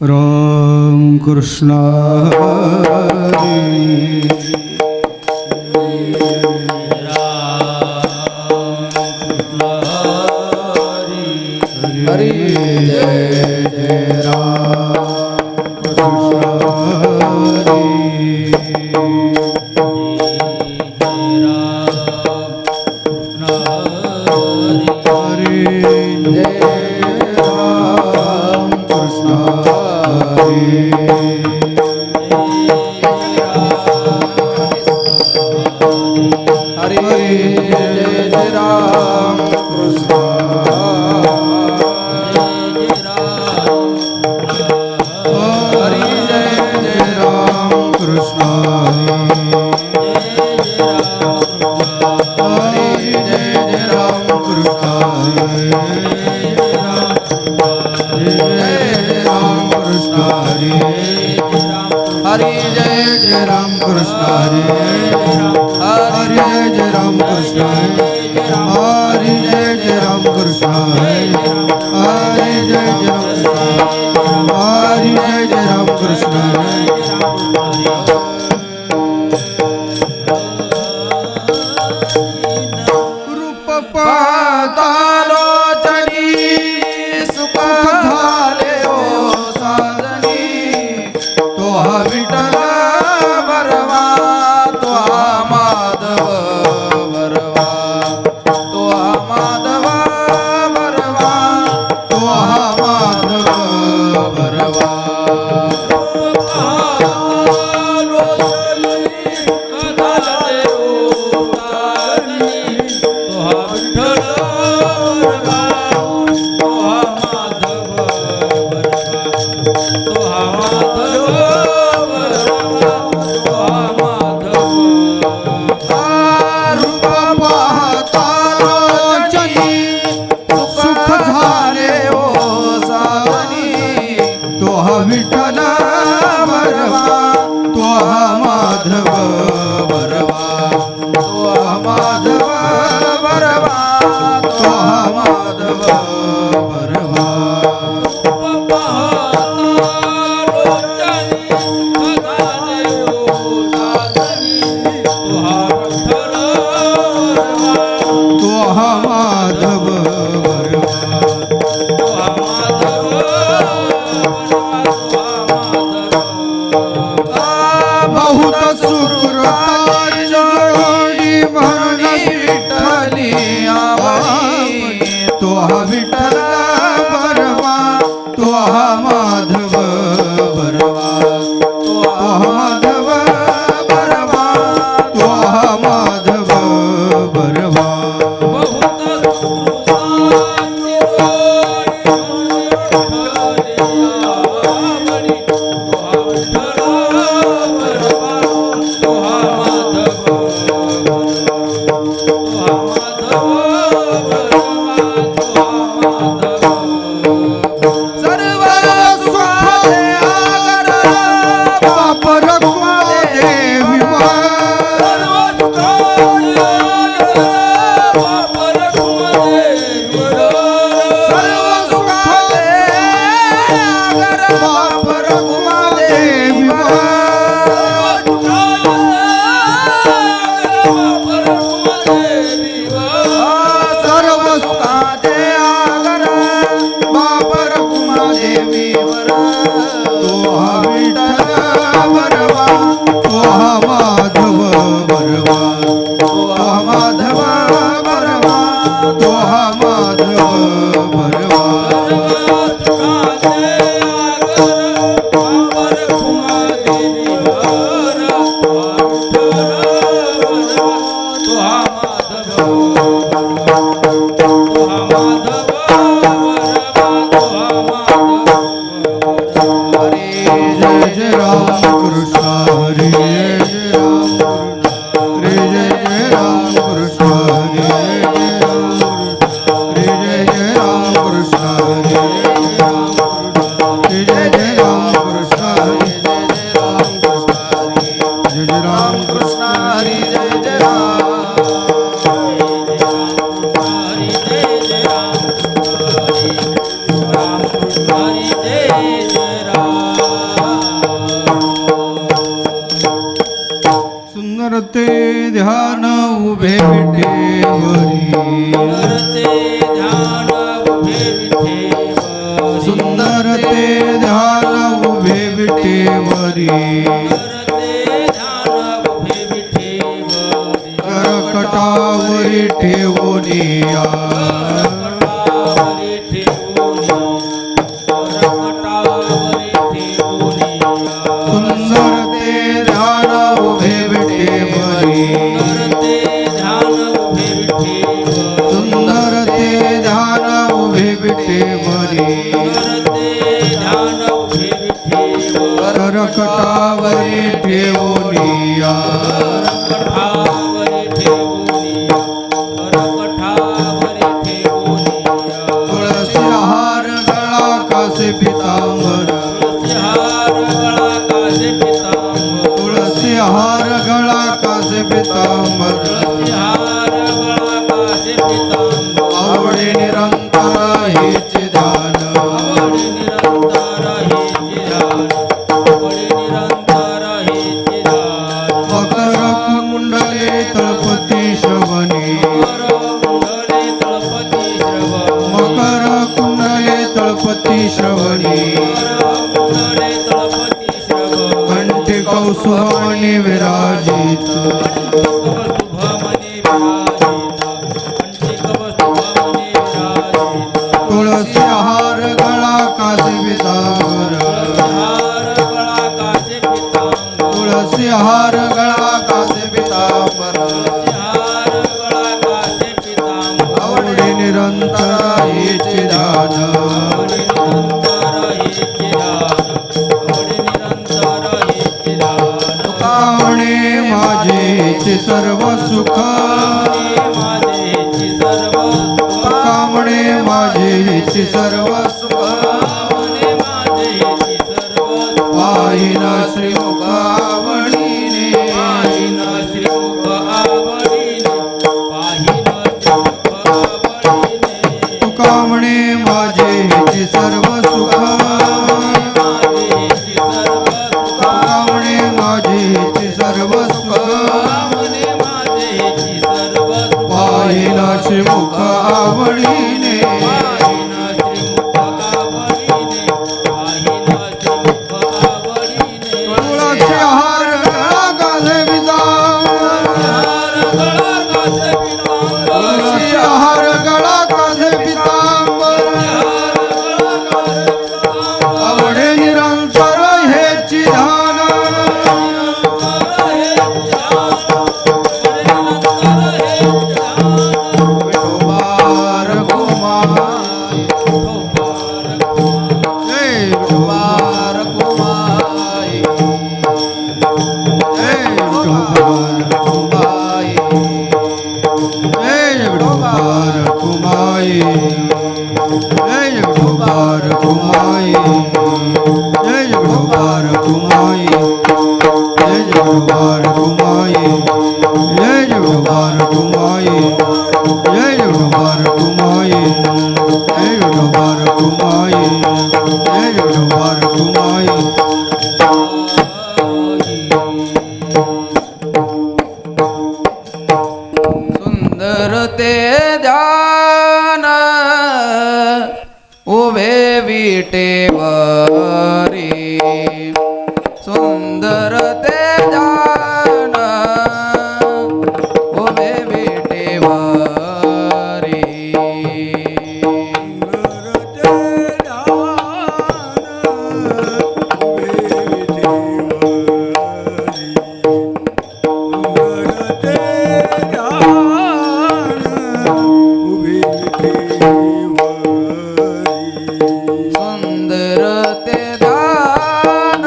राम कृष्ण हरी हरी जय जय राम कृष्ण हरी जय राम कृष्ण हरि जय जय राम कृष्ण हरि हरि जय जय राम कृष्ण हरि जय जय राम कृष्ण हरि जय जय राम हरि जय जय राम कृष्ण रूप पातालोचनी सुख झाले ओ साधनी तो विठ्ठल बरवा तो माधव बरवा तो माधव बरवा तो माधव बरवा विठ्ठल बरवा तो माधव बरवा तो माधव बरवा तो माधव बरवा तो माधव विठ्ठल बरवा तो माधव बरवा तो माधव बरवा तो माधव बरवा हरि जय जय राम। ध्यान उभे विठेवरी सुंदर ते ध्यान उभे विठेवरी करकटावरी ठेवूनिया सुंदर ते ध्यान उभे विठेवरी सुंदर ते ध्यान उभे विठेवरी करकटावरी ठेवूनिया तुळसी हार गळा कासे पितांबर तुळसी हार गळा कासे पितांबर आवडे निरंतर हेच ध्यान मकर कुंडले तळपती श्रवणी मकर कुंडले तळपती श्रवणी कंठी कौसुभमणी विराजित तुळसी हार गळा कासे पितांबर तुळसी हार गळा कासे पितांबर आवडे निरंतर हेच ध्यान तुका म्हणे माझेचे सर्व सुख तुका म्हणे माझेचे सर्व सुख पाहिन श्रीमुख आवडीने तुका म्हणे माझेचे सर्व सुख तुका म्हणे माझेचे सर्व सुख पाहिन श्रीमुख आवडीने तुळसी हार गळा कासे पितांबर तुळसी हार गळा कासे पितांबर आवडे निरंतर हेच ध्यान विठोबार कुमाई जय विठोबार कुमाई जय विठोबार कुमाई जय विठोबार कुमाई जय विठोबार कुमाई जय विठोबार कुमाई जय विठोबार कुमाई जय विठोबार कुमाई जय विठोबार कुमाई जय विठोबार कुमाई जय विठोबार कुमाई सुंदर ते ध्यान उभे विटेवरी सुंदर ते ध्यान उभे विटेवरी सुंदर ते ध्यान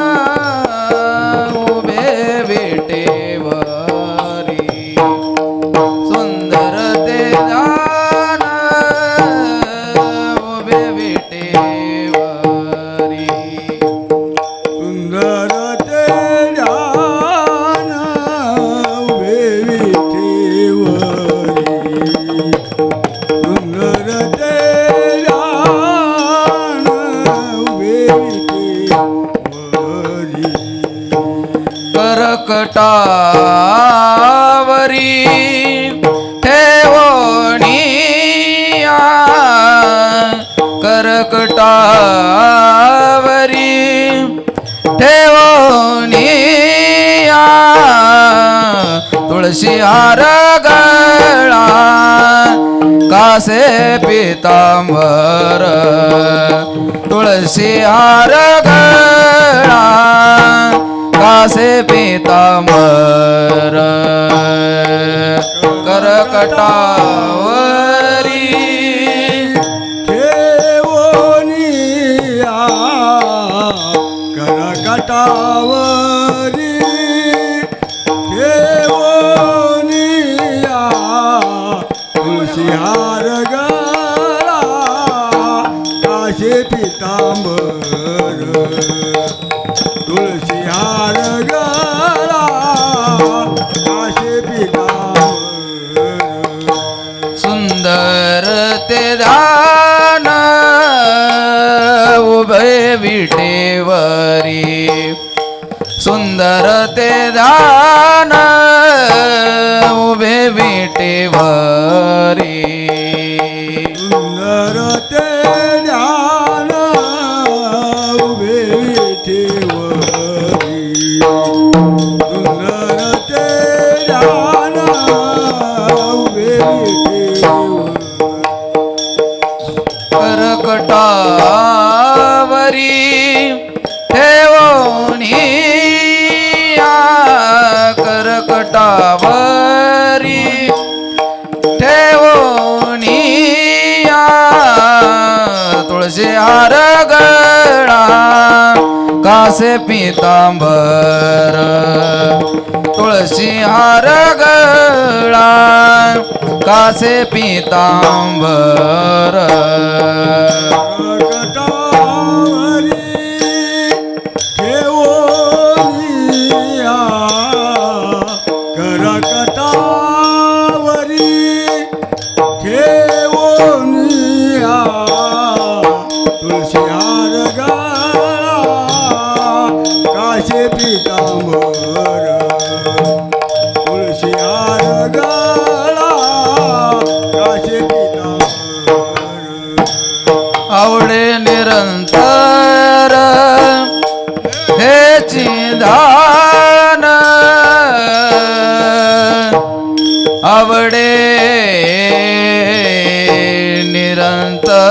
उभे विटेवरी सुंदर ते ध्यान उभे विटेवरी सुंदर ते ध्यान उभे विठेवरी सुंदर ते ध्यान उभे विठेवरी करकटावरी ठेवोनिया करकटावरी ठेवोनिया तुळशी हार गळा कासे पितांबर तुळशी हार गळा कासे पितांबर करकटावरी ठेवोनिया करकटावरी ठेवोनिया तुळशी हार गळा काशे पितांबर तुळशी हार गळा काशे पितांबर सुंदर ते ध्यान उभे विटेवरी सुंदर ते ध्यान उभे विटेवरी सुंदर ते ध्यान उभे विठेवरी सुंदर ते ध्यान उभे विठेवरी करकटावरी ठेवोनिया करकटावरी ठेवोनिया तुळशी हार गळा कासे पितांबर तुळशी हार गळा कासे पितांबर करकटावरी ठेवोनिया करकटावरी ठेवोनिया तुळशी हार गळा काशे पितांबर तुळशी हार गळा काशे पितांबर आवडे निरंतर हेची दान आवडे निरंतर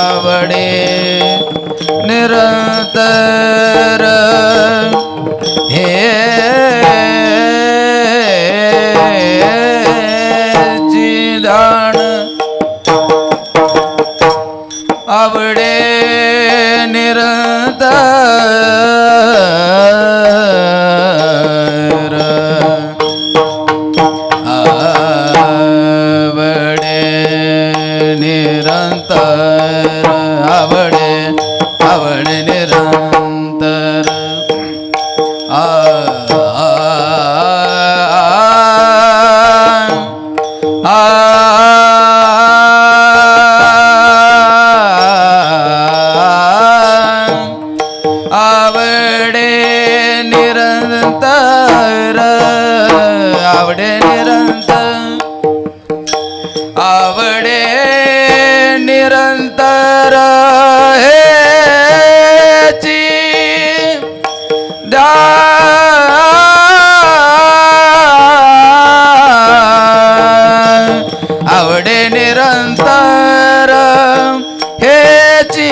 आवडे निरंतर हे चिदान आवडे निरंतर आवडे निरंतर आवडे आवडे निरंतर आवडे निरंतर आवडे निरंतर आवडे निरंतर हेची आवडे निरंतर हेची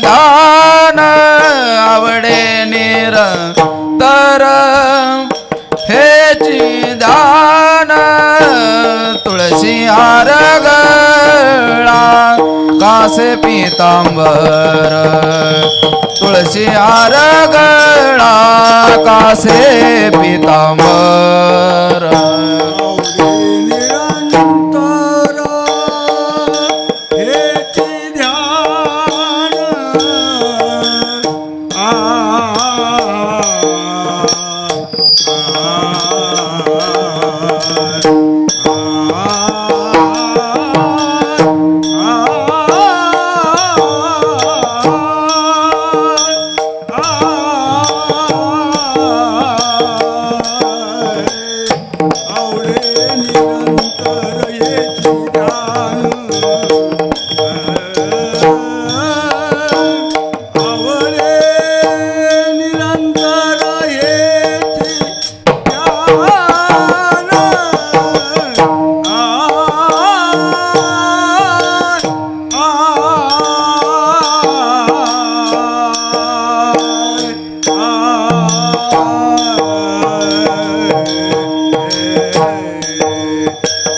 दान आवडे निरंतर हेची दान तुळशी हार गळा कासे पितांबर तुळशी हार गळा कासे पितांबर निरंतर हेची ध्यान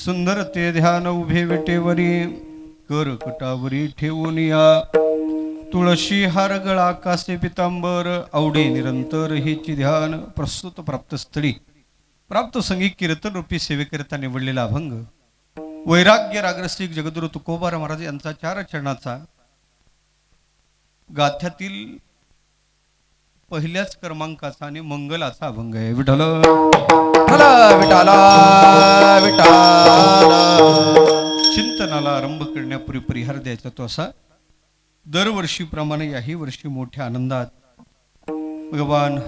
सुंदर ते ध्यान उभे विटेवरी कर कटावरी ठेवून या तुळशी हार गळा कासे पितांबर आवडे निरंतर हेची ध्यान प्रस्तुत प्राप्त स्थळी प्राप्त संगीत कीर्तन रूपी सेवेकरिता निवडलेला अभंग वैराग्य रागरसिक जगद्गुरु तुकोबाराय महाराज यांचा 4 चरणाचा गाथ्यातील पहिल्याच क्रमांकाचा आणि मंगलाचा अभंग आहे. विठ्ठल विठाला विठाला चिंतनाला आरंभ करण्यापूर्वी परिहार द्यायचा तो असा, दरवर्षीप्रमाणे याही वर्षी मोठ्या आनंदात भगवान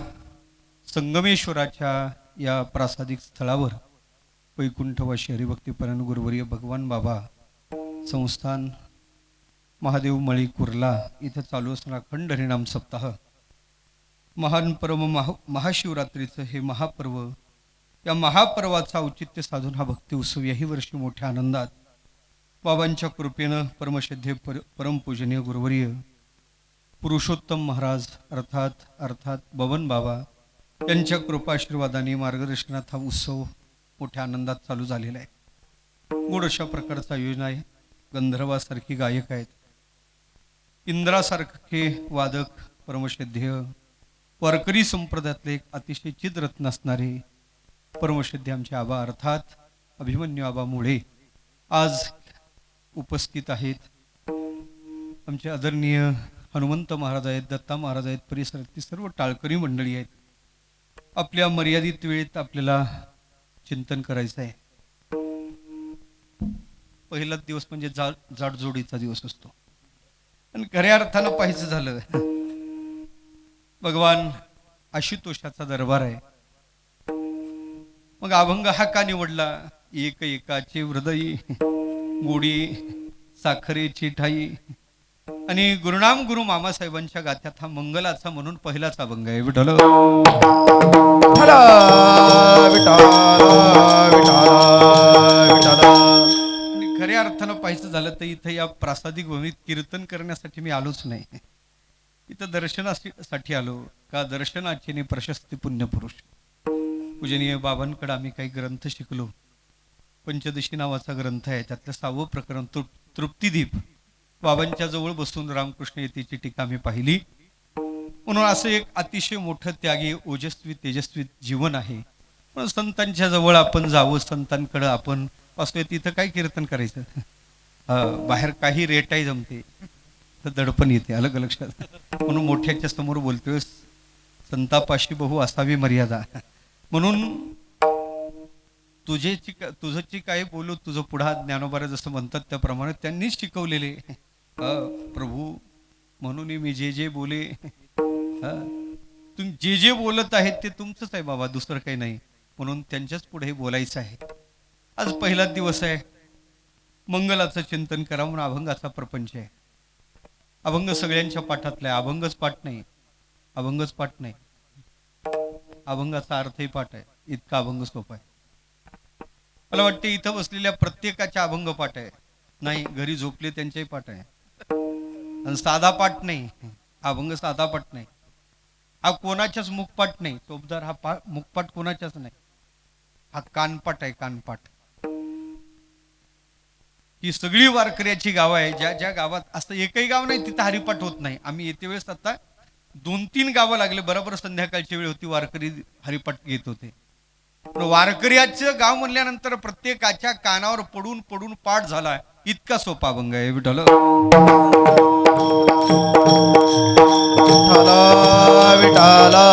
संगमेश्वराच्या या प्रासादिक स्थळावर वैकुंठवासी हरिभक्तीपरायण गुरुवर्य भगवान बाबा संस्थान महादेव मळी कुर्ला इथं चालू असणारा अखंड हरिनाम सप्ताह, महान पर्व महाशिवरात्रीचं हे महापर्व, या महापर्वाचा औचित्य साधून हा भक्ती उत्सव याही वर्षी मोठ्या आनंदात बाबांच्या कृपेनं परमश्रद्धेय परमपूजनीय गुरुवर्य पुरुषोत्तम महाराज अर्थात बबन बाबा यांच्या कृपाशीर्वादाने मार्गदर्शनात हा उत्सव मोठ्या आनंदात चालू झालेला आहे. गोड अशा प्रकारचा आयोजन आहे. गंधर्वासारखी गायक आहेत, इंद्रासारखे वादक, परमश्रद्धेय वारकरी संप्रदायातले एक अतिशय चिदरत्न असणारे परमश्रद्धेय आमचे आबा अर्थात अभिमन्यू आबा मुळे आज उपस्थित आहेत. आमचे आदरणीय हनुमंत महाराज आहेत, दत्ता महाराज आहेत, परिसरातली सर्व टाळकरी मंडळी आहेत. आपल्या मर्यादित वेळेत आपल्याला चिंतन करायचं आहे. पहिलाच दिवस म्हणजे जाडजोडीचा दिवस असतो आणि खऱ्या अर्थानं पाहायचं झालं भगवान आशुतोषाचा दरबार आहे. मग अभंग हा का निवडला? एक एकाचे हृदयी गोडी साखरेची ठाई आणि गुरुनाम गुरु मामासाहेबांच्या गाथ्यात हा मंगलाचा म्हणून पहिलाच अभंग आहे. विठ्ठल विठाला विठाला विठाला. आणि खऱ्या अर्थानं पाहायचं झालं तर इथं या प्रासादिक भूमीत कीर्तन करण्यासाठी मी आलोच नाही. इथं दर्शनासाठी आलो का? दर्शनाचे प्रशस्ती पुण्यपुरुष पूजनीय बाबांकडे आम्ही काही ग्रंथ शिकलो. पंचदशी नावाचा ग्रंथ आहे, त्यातलं 6वं प्रकरण तृप्तिदीप बाबांच्या जवळ बसून रामकृष्ण येतेची टीका आम्ही पाहिली. म्हणून असं एक अतिशय मोठं त्यागी ओजस्वी तेजस्वी जीवन आहे. पण संतांच्या जवळ आपण जावं, संतांकडं आपण असतोय. तिथं काय कीर्तन करायचं? बाहेर काही रेटाही जमते तर दडपण येते, अलग लक्षात. म्हणून मोठ्याच्या समोर बोलतोय, संतापाशी बहु असावी मर्यादा. म्हणून तुझची काय बोलू, तुझं पुढा ज्ञानोबारा जसं म्हणतात त्याप्रमाणे त्यांनीच शिकवलेले प्रभू. म्हणून मी जे बोले, तुम्ही जे बोलत आहेत ते तुमचंच आहे बाबा, दुसरं काही नाही. म्हणून त्यांच्याच पुढे बोलायचं आहे. आज पहिलाच दिवस आहे, मंगलाचं चिंतन करा म्हणून अभंगाचा प्रपंच आहे. अभंग सगळ्यांच्या पाठातला आहे. अभंगच पाठ नाही, अभंगाचा अर्थही पाठ आहे. इतका अभंग सोपा आहे. मला वाटते इथं बसलेल्या प्रत्येकाच्या अभंग पाठ आहे. नाही, घरी झोपले त्यांचाही पाठ आहे. आणि साधा पाठ नाही, अभंग साधा पाठ नाही. हा कोणाच्याच मुखपाठ नाही. चोपदार हा मुखपाठ कोणाच्याच नाही. हा कानपाठ आहे, कानपाठ. ही सगळी वारकऱ्याची गावं आहे. ज्या गावात असं एकही गाव नाही तिथं हरिपाठ होत नाही. आम्ही येते वेळेस आता 2-3 गावं लागले, बरोबर संध्याकाळची वेळ होती, वारकरी हरिपाठ घेत होते. वारकऱ्याचं गाव म्हणल्यानंतर प्रत्येकाच्या कानावर पडून पडून पाठ झाला. इतका सोपा अभंग आहे. विठ्ठल विठाला.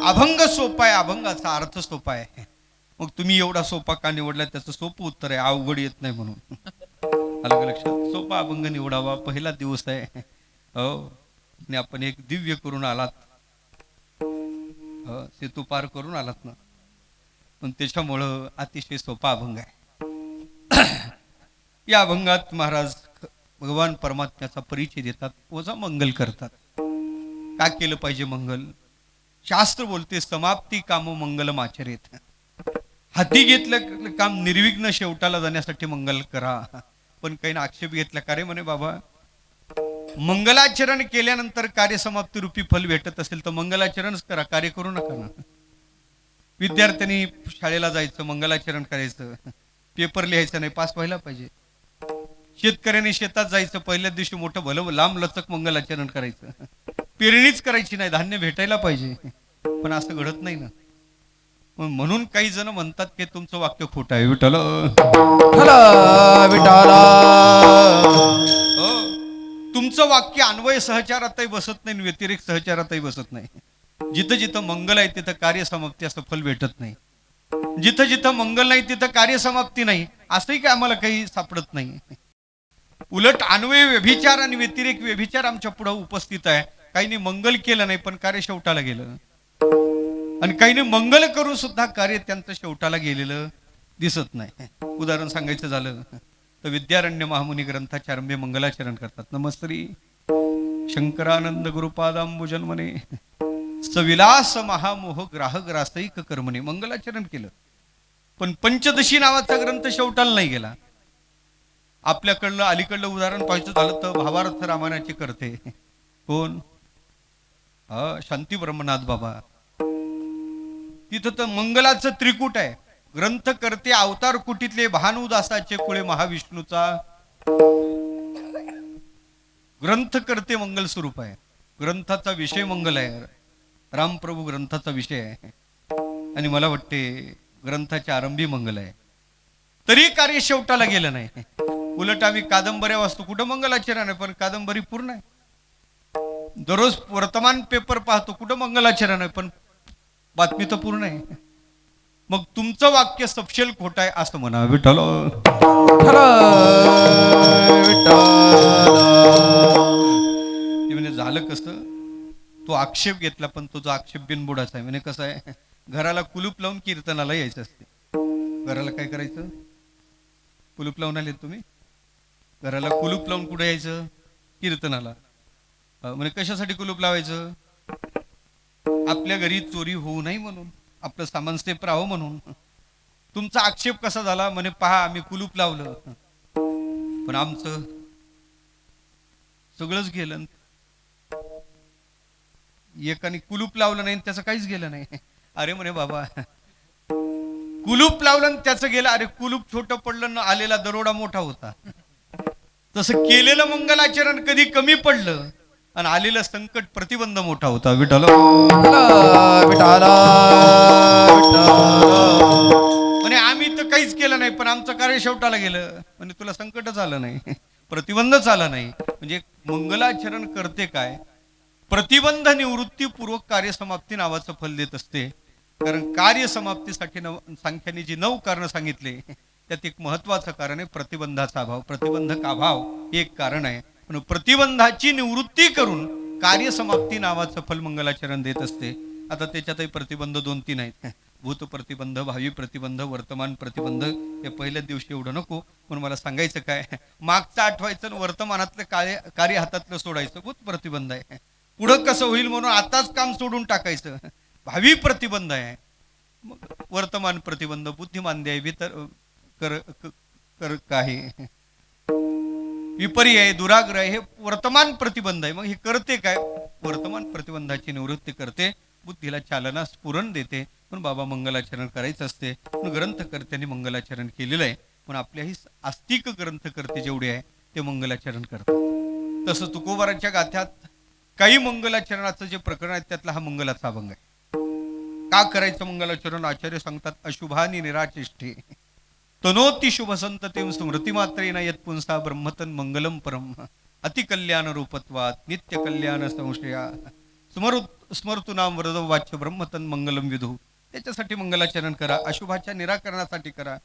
अभंग सोपा आहे, अभंगाचा अर्थ सोपा आहे. मग तुम्ही एवढा सोपा का निवडला? त्याचं सोपं उत्तर आहे, अवघड येत नाही म्हणून. अलग लक्षात. सोपा अभंग निवडावा. पहिला दिवस आहे हो, आणि आपण एक दिव्य करून आलात, सेतू पार करून आलात ना, पण त्याच्यामुळं अतिशय सोपा अभंग आहे. या अभंगात महाराज भगवान परमात्म्याचा परिचय देतात, ओझा मंगल करतात. का केलं पाहिजे मंगल? शास्त्र बोलते, समाप्ती काम मंगलम आचरेत. हाती घेतलं काम निर्विघ्न शेवटाला जाण्यासाठी मंगल करा. पण काही आक्षेप घेतला का रे म्हणे बाबा, मंगलाचरण केल्यानंतर कार्यसमाप्ती रूपी फल भेटत असेल तर मंगलाचरणच करा, कार्य करू नका ना. विद्यार्थ्यांनी शाळेला जायचं, मंगलाचरण करायचं, पेपर लिहायचं नाही, पास व्हायला पाहिजे. शेतकऱ्यांनी शेतात जायचं, पहिल्याच दिवशी मोठं भलं लांब लचक मंगलाचरण करायचं. पेरणीच करायची नाही, धान्य भेटायला पाहिजे, पण असं घडत नाही ना. म्हणून काही जण म्हणतात की तुमचं वाक्य खोटं आहे. विठ्ठल विठाला हो, तुमचं वाक्य अन्वय सहचारातही बसत नाही, व्यतिरिक्त सहचारातही बसत नाही. जिथं जिथं मंगल आहे तिथं कार्यसमाप्ती असं फल भेटत नाही. जिथं जिथं मंगल नाही तिथं कार्यसमाप्ती नाही, असंही काय आम्हाला काही सापडत नाही. उलट अन्वय व्यभिचार आणि व्यतिरेक व्यभिचार आमच्या पुढे उपस्थित आहे. काहींनी मंगल केलं नाही पण कार्य शेवटाला गेलं, आणि काहींनी मंगल करून सुद्धा कार्य त्यांचं शेवटाला गेलेलं दिसत नाही. उदाहरण सांगायचं झालं तर विद्यारण्य महामुनी ग्रंथाचे आरंभे मंगलाचरण करतात. नमस्त्री शंकरानंद गुरुपादांबुजन्मने सविलास महामोह ग्राहक रासैक कर्मने मंगलाचरण केलं. पण पंचदशी नावाचा ग्रंथ शेवटाला नाही गेला. आपल्याकडलं अलीकडलं उदाहरण पाहायचं झालं तर भावार्थ रामायणाचे करते कोण? शांती ब्रह्मनाथ बाबा. तिथं तर मंगलाचं त्रिकूट आहे. ग्रंथ करते अवतार कुटीतले भानुदासाचे कुळे महाविष्णूचा. ग्रंथ करते मंगल स्वरूप आहे. ग्रंथाचा विषय मंगल आहे. रामप्रभू ग्रंथाचा विषय आहे, आणि मला वाटते ग्रंथाच्या आरंभी मंगल आहे. तरी कार्य शेवटाला गेलं नाही. उलट आम्ही कादंबऱ्या वाचतो, कुठं मंगलाचरण आहे, पण कादंबरी पूर्ण आहे. दररोज वर्तमान पेपर पाहतो, कुठं मंगलाचरण आहे, पण बातमी तर पूर्ण आहे. मग तुमचं वाक्य सपशेल खोटं आहे असं म्हणा. विठ्ठल ते म्हणजे झालं कसं, तो आक्षेप घेतला पण तो आक्षेप बिनबुडाचा आहे. म्हणजे कसं आहे, घराला कुलूप लावून कीर्तनाला यायचं असते. घराला काय करायचं? कुलूप लावून आले तुम्ही? घराला कुलूप लावून कुठे यायचं? कीर्तनाला. म्हणजे कशासाठी कुलूप लावायचं? आपल्या घरी चोरी होऊ नये म्हणून, आपलं सामान सेफ राहावं म्हणून. तुमचा आक्षेप कसा झाला? म्हणे पहा आम्ही कुलूप लावलं पण आमचं सगळंच गेलं. एकाने कुलूप लावलं नाही त्याचं काहीच गेलं नाही. अरे म्हणे बाबा कुलूप लावलं आणि त्याचं गेलं. अरे कुलूप छोटं पडलं ना, आलेला दरोडा मोठा होता. तसं केलेलं मंगलाचरण कधी कमी पडलं आणि आलेलं संकट प्रतिबंध मोठा होता. विठ्ठल विठाला म्हणे आम्ही तर काहीच केलं नाही पण आमचं कार्य शेवटाला गेलं. म्हणजे तुला संकटच आलं नाही, प्रतिबंधच आला नाही. म्हणजे मंगलाचरण करते काय? प्रतिबंध निवृत्तीपूर्वक कार्यसमाप्ती नावाचं फल देत असते. कारण कार्यसमाप्तीसाठी सांख्याने जी 9 कारणं सांगितले त्यात एक महत्वाचं कारण आहे प्रतिबंधाचा अभाव. प्रतिबंधक अभाव हे एक कारण आहे. पण प्रतिबंधाची निवृत्ती करून कार्यसमाप्ती नावाचं फल मंगलाचरण देत असते. आता त्याच्यातही प्रतिबंध 2-3 आहेत. भूत प्रतिबंध, भावी प्रतिबंध, वर्तमान प्रतिबंध. हे पहिल्याच दिवशी एवढं नको, पण मला सांगायचं काय, मागचं आठवायचं आणि वर्तमानातलं कार्य हातातलं सोडायचं. भूत प्रतिबंध आहे. पुढं कसं होईल म्हणून आताच काम सोडून टाकायचं. भावी प्रतिबंध आहे. वर्तमान प्रतिबंध बुद्धिमांद्य आहे, कर आहे, विपर्य दुराग्रह हे वर्तमान प्रतिबंध आहे. मग हे करते काय? वर्तमान प्रतिबंधाची निवृत्ती करते, बुद्धीला चालना स्फुरण देते. पण बाबा मंगलाचरण करायचं असते. पण ग्रंथकर्त्यांनी मंगलाचरण केलेलं आहे. पण आपल्याही आस्तिक ग्रंथकर्ते जेवढे आहे ते मंगलाचरण करतात. तसं तुकोबाराच्या गाथ्यात काही मंगलाचरणाचं जे प्रकरण आहे त्यातला हा मंगलाचा अभंग आहे. का करायचं मंगलाचरण? आचार्य सांगतात अशुभानी निराचेष्टे तनोती शुभ संततीं स्मृती मात्रेन यत् पुंसा ब्रह्मतन मंगलम परम अतिकल्याण रूपत्वात नित्य कल्याण संशया स्मर्तु नाम वरद वाच्य ब्रह्मतन मंगलम विधू. त्याच्यासाठी मंगलाचरण करा, अशुभाच्या निराकरणासाठी करा.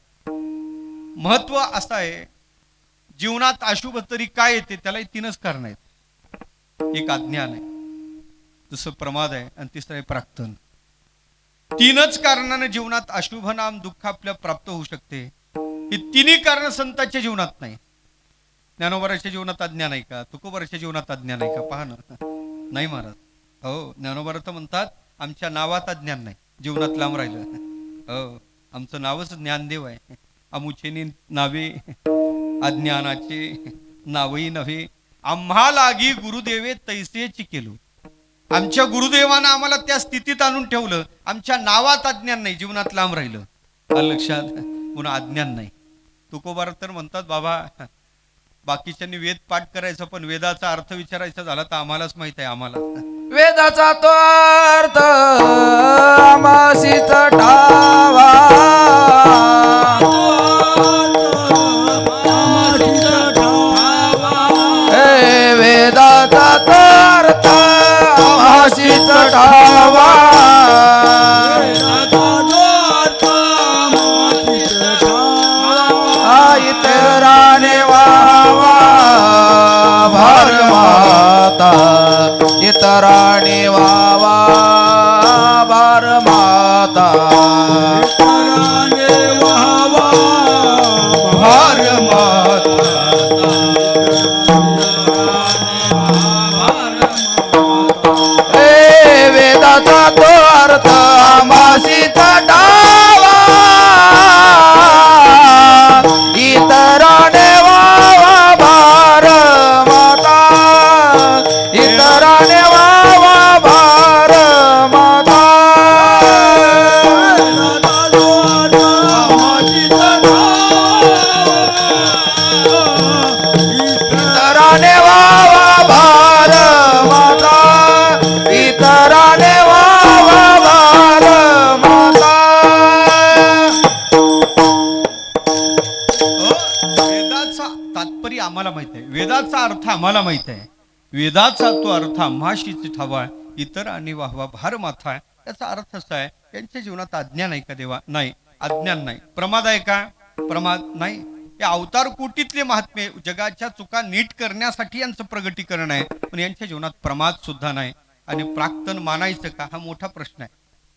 महत्व असं आहे, जीवनात अशुभ तरी काय येते त्यालाही 3च कारण आहेत. एक अज्ञान आहे, दुसरं प्रमाद आहे, आणि तिसरं आहे प्राक्तन. 3च कारणाने जीवनात अशुभ नाम दुःख आपल्या प्राप्त होऊ शकते. ही 3ही कारण संतांच्या जीवनात नाही. ज्ञानोबाराच्या जीवनात अज्ञान आहे का? तुकोबाराच्या जीवनात अज्ञान आहे का? पहा ना. नाही महाराज. हो, ज्ञानोबा तर म्हणतात आमच्या नावात अज्ञान नाही, जीवनात लांब राहिलं. हो, आमचं नावच ज्ञानदेव आहे. अमुचेनी नावे अज्ञानाचे नावही नव्हे, आम्हा लागी गुरुदेवे तैसेची केलो. आमच्या गुरुदेवानं आम्हाला त्या स्थितीत आणून ठेवलं. आमच्या नावात अज्ञान नाही, जीवनात लांब राहिलं. आलं लक्षात? पुन्हा अज्ञान नाही. तुकोबार तर म्हणतात बाबा बाकीच्यांनी वेद पाठ करायचं, पण वेदाचा अर्थ विचारायचा झाला तर आम्हालाच माहित आहे. आम्हाला वेदाचा तो अर्थ आमासीच ठावा. हे वेदाचा तो अर्थ आमासीच ठावा. इतराने वावा भार माता. इतराने वावा भार माता. भार माता. ए वेदाचा तो अर्थ आमासीच ठावा. इतराने वावा भार माता. इतराने वावा भार माता. इतराने वावा भार माता. इतराने वावा भार माता. वेदाचा तात्पर्य आम्हाला माहित आहे, वेदाचा अर्थ आम्हाला माहित आहे. वेदाचा तो अर्थ आम्हाशीच ठावा. इतर आणि वाहवा भार माथा. याचा अर्थ असा आहे, त्यांच्या जीवनात अज्ञान आहे का देवा? नाही, अज्ञान नाही. प्रमाद आहे का? प्रमाद नाही. या अवतार कोटीतले महात्मे जगाच्या चुका नीट करण्यासाठी यांचं प्रगटीकरण आहे, पण यांच्या जीवनात प्रमाद सुद्धा नाही. आणि प्राक्तन मानायचं का? हा मोठा प्रश्न आहे.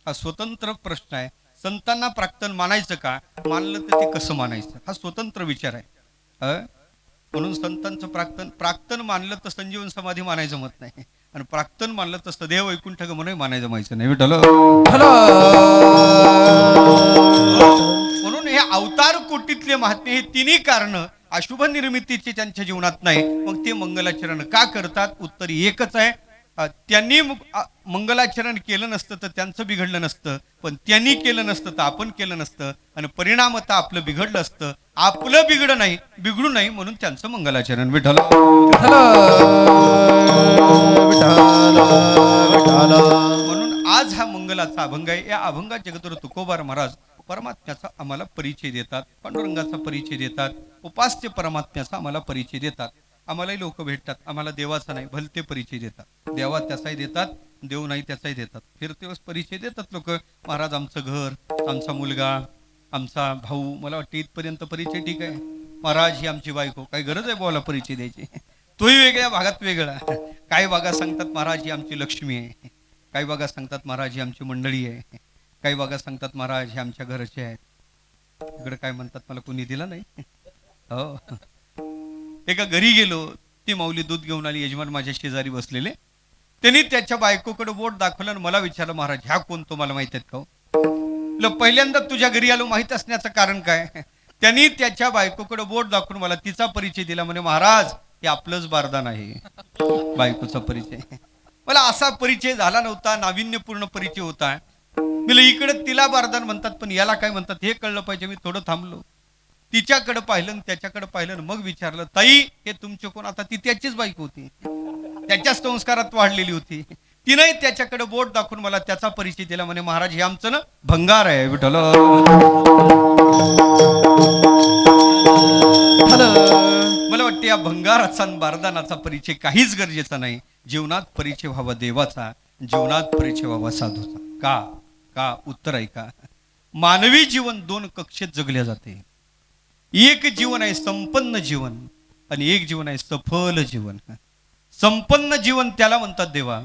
हा स्वतंत्र प्रश्न आहे. संतांना प्राक्तन मानायचं का? मानलं तर ते कसं मानायचं? हा स्वतंत्र विचार आहे. म्हणून संतांचं प्राक्तन मानलं तर संजीवन समाधी मानायचं मत नाही, आणि प्राक्तन मानलं तर सदैव वैकुंठ गमनही मानायचं माहिती नाही. विठ्ठल. म्हणून हे अवतार कोटीतले महात्मे हे तिन्ही कारण अशुभ निर्मितीचे त्यांच्या जीवनात नाही. मग ते मंगलाचरण का करतात? उत्तर एकच आहे. त्यांनी मंगलाचरण केलं नसतं तर त्यांचं बिघडलं नसतं, पण त्यांनी केलं नसतं तर आपण केलं नसतं, आणि परिणामतः आपलं बिघडलं असतं. आपलं बिघडू नाही म्हणून त्यांचं मंगलाचरण. विठ्ठल. म्हणून आज हा मंगलाचा अभंग आहे. या अभंगात जगद्गुरु तुकोबार महाराज परमात्म्याचा आम्हाला परिचय देतात, पांडुरंगाचा परिचय देतात, उपास्य परमात्म्याचा आम्हाला परिचय देतात. आम्हालाही लोक भेटतात, आम्हाला देवाचा नाही भलते परिचय देतात. देवा त्याचाही देतात, देव नाही त्याचाही देतात. फिरतेवस परिचय देतात लोक. महाराज आमचं घर, आमचा मुलगा, आमचा भाऊ. मला वाटतं इथपर्यंत परिचय ठीक आहे. महाराज ही आमची बायको. काही गरज आहे बोला परिचय द्यायची? तोही वेगळ्या भागात वेगळा. काही भागात सांगतात महाराज ही आमची लक्ष्मी आहे, काही भागात सांगतात महाराज ही आमची मंडळी आहे, काही भागात सांगतात महाराज हे आमच्या घरचे आहेत. इकडे काय म्हणतात मला कोणी दिला नाही. हो, एका घरी गेलो, ती माऊली दूध घेऊन आली. यजमान माझ्या शेजारी बसलेले, त्यांनी त्याच्या बायकोकडे बोट दाखवलं आणि मला विचारलं, महाराज ह्या कोण, तो मला माहित आहेत का? पहिल्यांदा तुझ्या घरी आलो, माहित असण्याचं कारण काय? त्यांनी त्याच्या बायकोकडे बोट दाखवून मला तिचा परिचय दिला. म्हणे महाराज हे आपलंच बारदान आहे. बायकोचा परिचय. मला असा परिचय झाला नव्हता, नाविन्यपूर्ण परिचय होता. मी इकडे तिला बारदान म्हणतात, पण याला काय म्हणतात हे कळलं पाहिजे. मी थोडं थांबलो, तिच्याकडे पाहिलं, त्याच्याकडे पाहिलं, मग विचारलं, ताई हे तुमचे कोण? आता ती त्याचीच बायको होती, त्याच्याच संस्कारात वाढलेली होती. तिने त्याच्याकडे बोट दाखवून मला त्याचा परिचय दिला. म्हणे महाराज हे आमचं ना भंगार आहे. विठ्ठल. मला वाटते या भंगाराचा आणि बारदानाचा परिचय काहीच गरजेचा नाही. जीवनात परिचय व्हावा देवाचा, जीवनात परिचय व्हावा साधूचा. का का उत्तर आहे का? मानवी जीवन दोन कक्षेत जगल्या जाते. एक जीवन आहे संपन्न जीवन, आणि एक जीवन आहे सफल जीवन. संपन्न जीवन त्याला म्हणतात देवा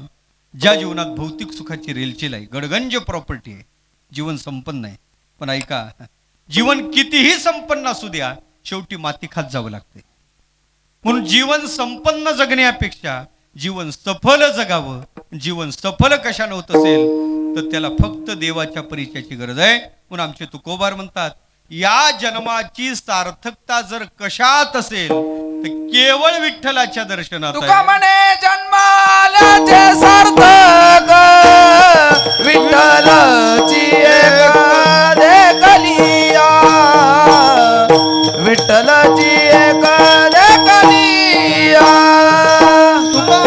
ज्या जीवनात भौतिक सुखाची रेलचेल आहे, गडगंज प्रॉपर्टी आहे. जीवन संपन्न आहे. पण ऐका, जीवन कितीही संपन्न असू द्या, शेवटी माती खात जावं लागते. म्हणून जीवन संपन्न जगण्यापेक्षा जीवन सफल जगावं. जीवन सफल कशानं होत असेल तर त्याला फक्त देवाच्या परिचयाची गरज आहे. म्हणून आमचे तुकोबार म्हणतात, या जन्माची सार्थकता जर कशात असेल तर केवळ विठ्ठलाच्या दर्शनात तुका आहे. म्हणे जन्माल्याचे सार्थक विठ्ठलाची एक देखलिया विठ्ठलाची एक देखलिया तुका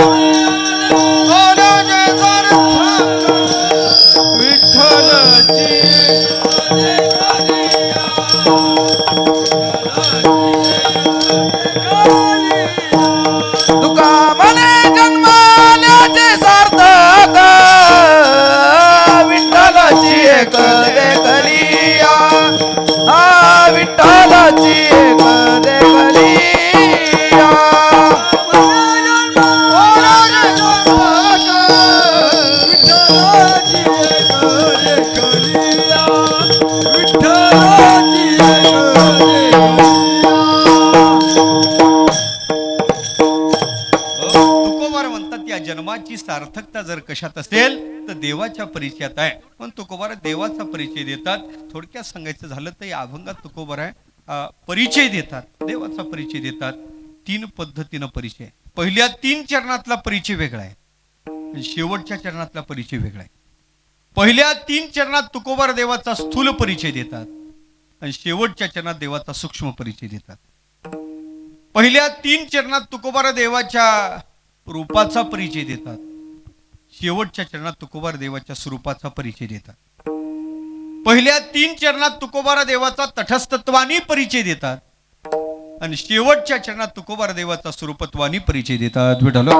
बोलाचे सार्थक विठ्ठलाची तुका म्हणे जन्माल्याचे सार्थक विठ्ठलाची एक देखलिया हा विठ्ठलाची एक देखलिया तुकोबार म्हणतात या जन्माची सार्थकता जर कशात असेल तर देवाच्या परिचयात आहे. पण तुकोबार देवाचा परिचय देतात. थोडक्यात सांगायचं झालं तर या अभंगात तुकोबार आहे परिचय देतात, देवाचा परिचय देतात. 3 पद्धतीनं परिचय. पहिल्या 3 चरणातला परिचय वेगळा आहे आणि शेवटच्या चरणातला परिचय वेगळा आहे. पहिल्या 3 चरणात तुकोबार देवाचा स्थूल परिचय देतात आणि शेवटच्या चरणात देवाचा सूक्ष्म परिचय देतात. पहिल्या 3 चरणात तुकोबार देवाच्या रूपाचा परिचय देतात. शेवटच्या चरणात तुकोबार देवाच्या स्वरूपाचा परिचय देतात. पहिल्या 3 चरणात तुकोबार देवाचा तटस्थत्वानी परिचय देतात आणि शेवटच्या चरणात तुकोबार देवाचा स्वरूपत्वानी परिचय देतात. विठ्ठल हो.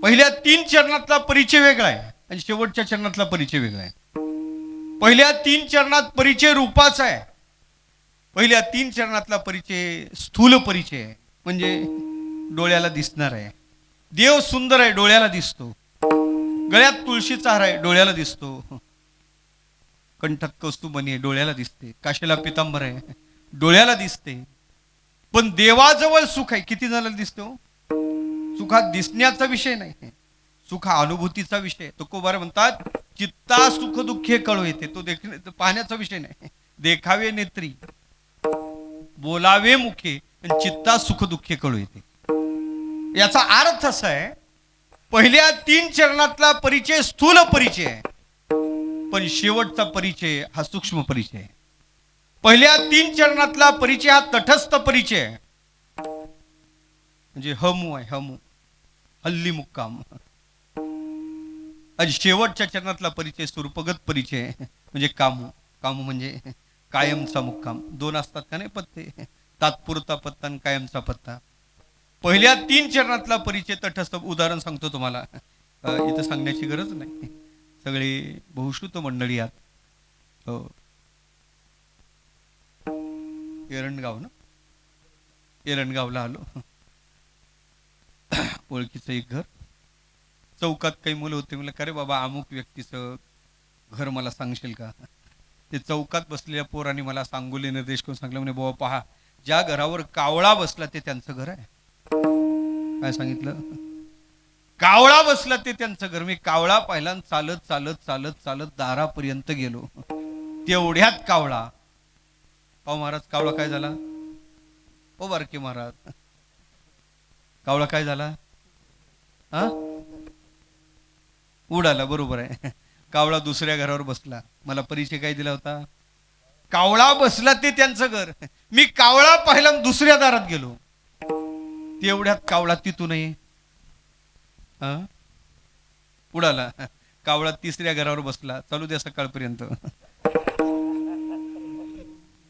पहिल्या 3 चरणातला परिचय वेगळा आहे आणि शेवटच्या चरणातला परिचय वेगळा आहे. पहिल्या 3 चरणात परिचय रूपाचा आहे. पहिल्या 3 चरणातला परिचय स्थूल परिचय आहे, म्हणजे डोळ्याला दिसणार आहे. देव सुंदर आहे, डोळ्याला दिसतो. गळ्यात तुळशीचा हार आहे, डोळ्याला दिसतो. कंठात कौस्तुभमणी आहे, डोळ्याला दिसते. काशेला पितांबर आहे, डोळ्याला दिसते. पण देवाजवळ सुख आहे, किती जणांना दिसतो? सुखात दिसण्याचा विषय नाही, सुख हा अनुभूतीचा विषय. तुकोबार म्हणतात चित्ता सुख दुःखे कळू येते. तो पाहण्याचा विषय नाही. देखावे नेत्री, बोलावे मुखे, चित्ता सुख दुःखे कळू येते. याचा अर्थ असा आहे, पहिल्या 3 चरणातला परिचय स्थूल परिचय आहे, पण शेवटचा परिचय हा सूक्ष्म परिचय आहे. पहिल्या 3 चरणातला परिचय हा तटस्थ परिचय आहे, म्हणजे हमू आहे, हमू हल्ली मुक्काम. आणि शेवटच्या चरणातला परिचय स्वरूपगत परिचय आहे, म्हणजे कामू. कामू म्हणजे कायमचा मुक्काम. 2 असतात का नाही पत्ते, तात्पुरता पत्ता आणि कायमचा पत्ता. पहिल्या 3 चरणातला परिचय तटस्थ. उदाहरण सांगतो तुम्हाला, इथं सांगण्याची गरज नाही, सगळे बहुश्रुत मंडळी आहात. हो, एरंडगाव ना, एरंडगावला आलो. ओळखीचं एक घर, चौकात काही मुलं होते. मला का रे बाबा अमुक व्यक्तीचं घर मला सांगशील का? ते चौकात बसलेल्या पोरांनी मला सांगोले निर्देश करून सांगलं, म्हणे बाबा पहा, ज्या घरावर कावळा बसला ते त्यांचं घर आहे. काय सांगितलं? कावळा बसला ते त्यांचं घर. मी कावळा पाहिला, चालत चालत चालत चालत दारापर्यंत गेलो. तेवढ्यात कावळा. अहो महाराज, कावळा काय झाला? ओ बारके महाराज, कावळा काय झाला? हा, उडाला. बरोबर आहे. कावळा दुसऱ्या घरावर बसला. मला परिचय काय दिला होता? कावळा बसला ते त्यांचं घर. मी कावळा पाहिला, दुसऱ्या दारात गेलो. तेवढ्यात कावळा तिथूनही उडाला. कावळा 3ऱ्या घरावर बसला. चालू द्या सकाळपर्यंत.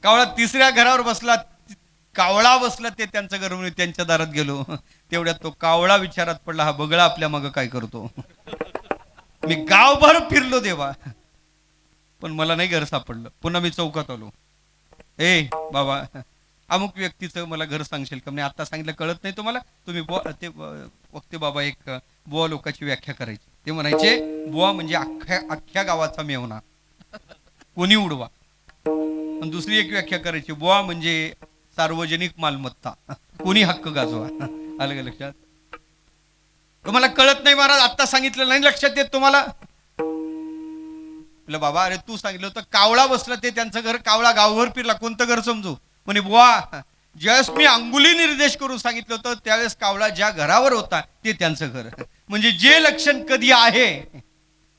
कावळा 3ऱ्या घरावर बसला. कावळा बसला ते त्यांचं घर, म्हणून त्यांच्या दारात गेलो. तेवढ्यात तो कावळा विचारात पडला, हा बगळा आपल्या मागं काय करतो? मी गावभर फिरलो देवा, पण मला नाही घर सापडलं. पुन्हा मी चौकात आलो. ए बाबा, अमुक व्यक्तीचं मला घर सांगशील का? मी आता सांगितलं कळत नाही तुम्हाला? तुम्ही बुवा, ते वक्ते बाबा एक बुवा लोकांची व्याख्या करायची. ते म्हणायचे बुवा म्हणजे अख्ख्या गावाचा मेवना, कोणी उडवा. आणि दुसरी एक व्याख्या करायची, बुवा म्हणजे सार्वजनिक मालमत्ता, कोणी हक्क गाजवा. आलं का लक्षात? तुम्हाला कळत नाही महाराज, आता सांगितलं नाही लक्षात येत तुम्हाला? म्हटलं बाबा अरे तू सांगितलं होतं कावळा बसला ते त्यांचं घर, कावळा गावभर फिरला, कोणतं घर समजू? म्हणे बुवा ज्यावेळेस मी अंगुली निर्देश करून सांगितलं होतं त्यावेळेस कावळा ज्या घरावर होता ते त्यांचं घर. म्हणजे जे लक्षण कधी आहे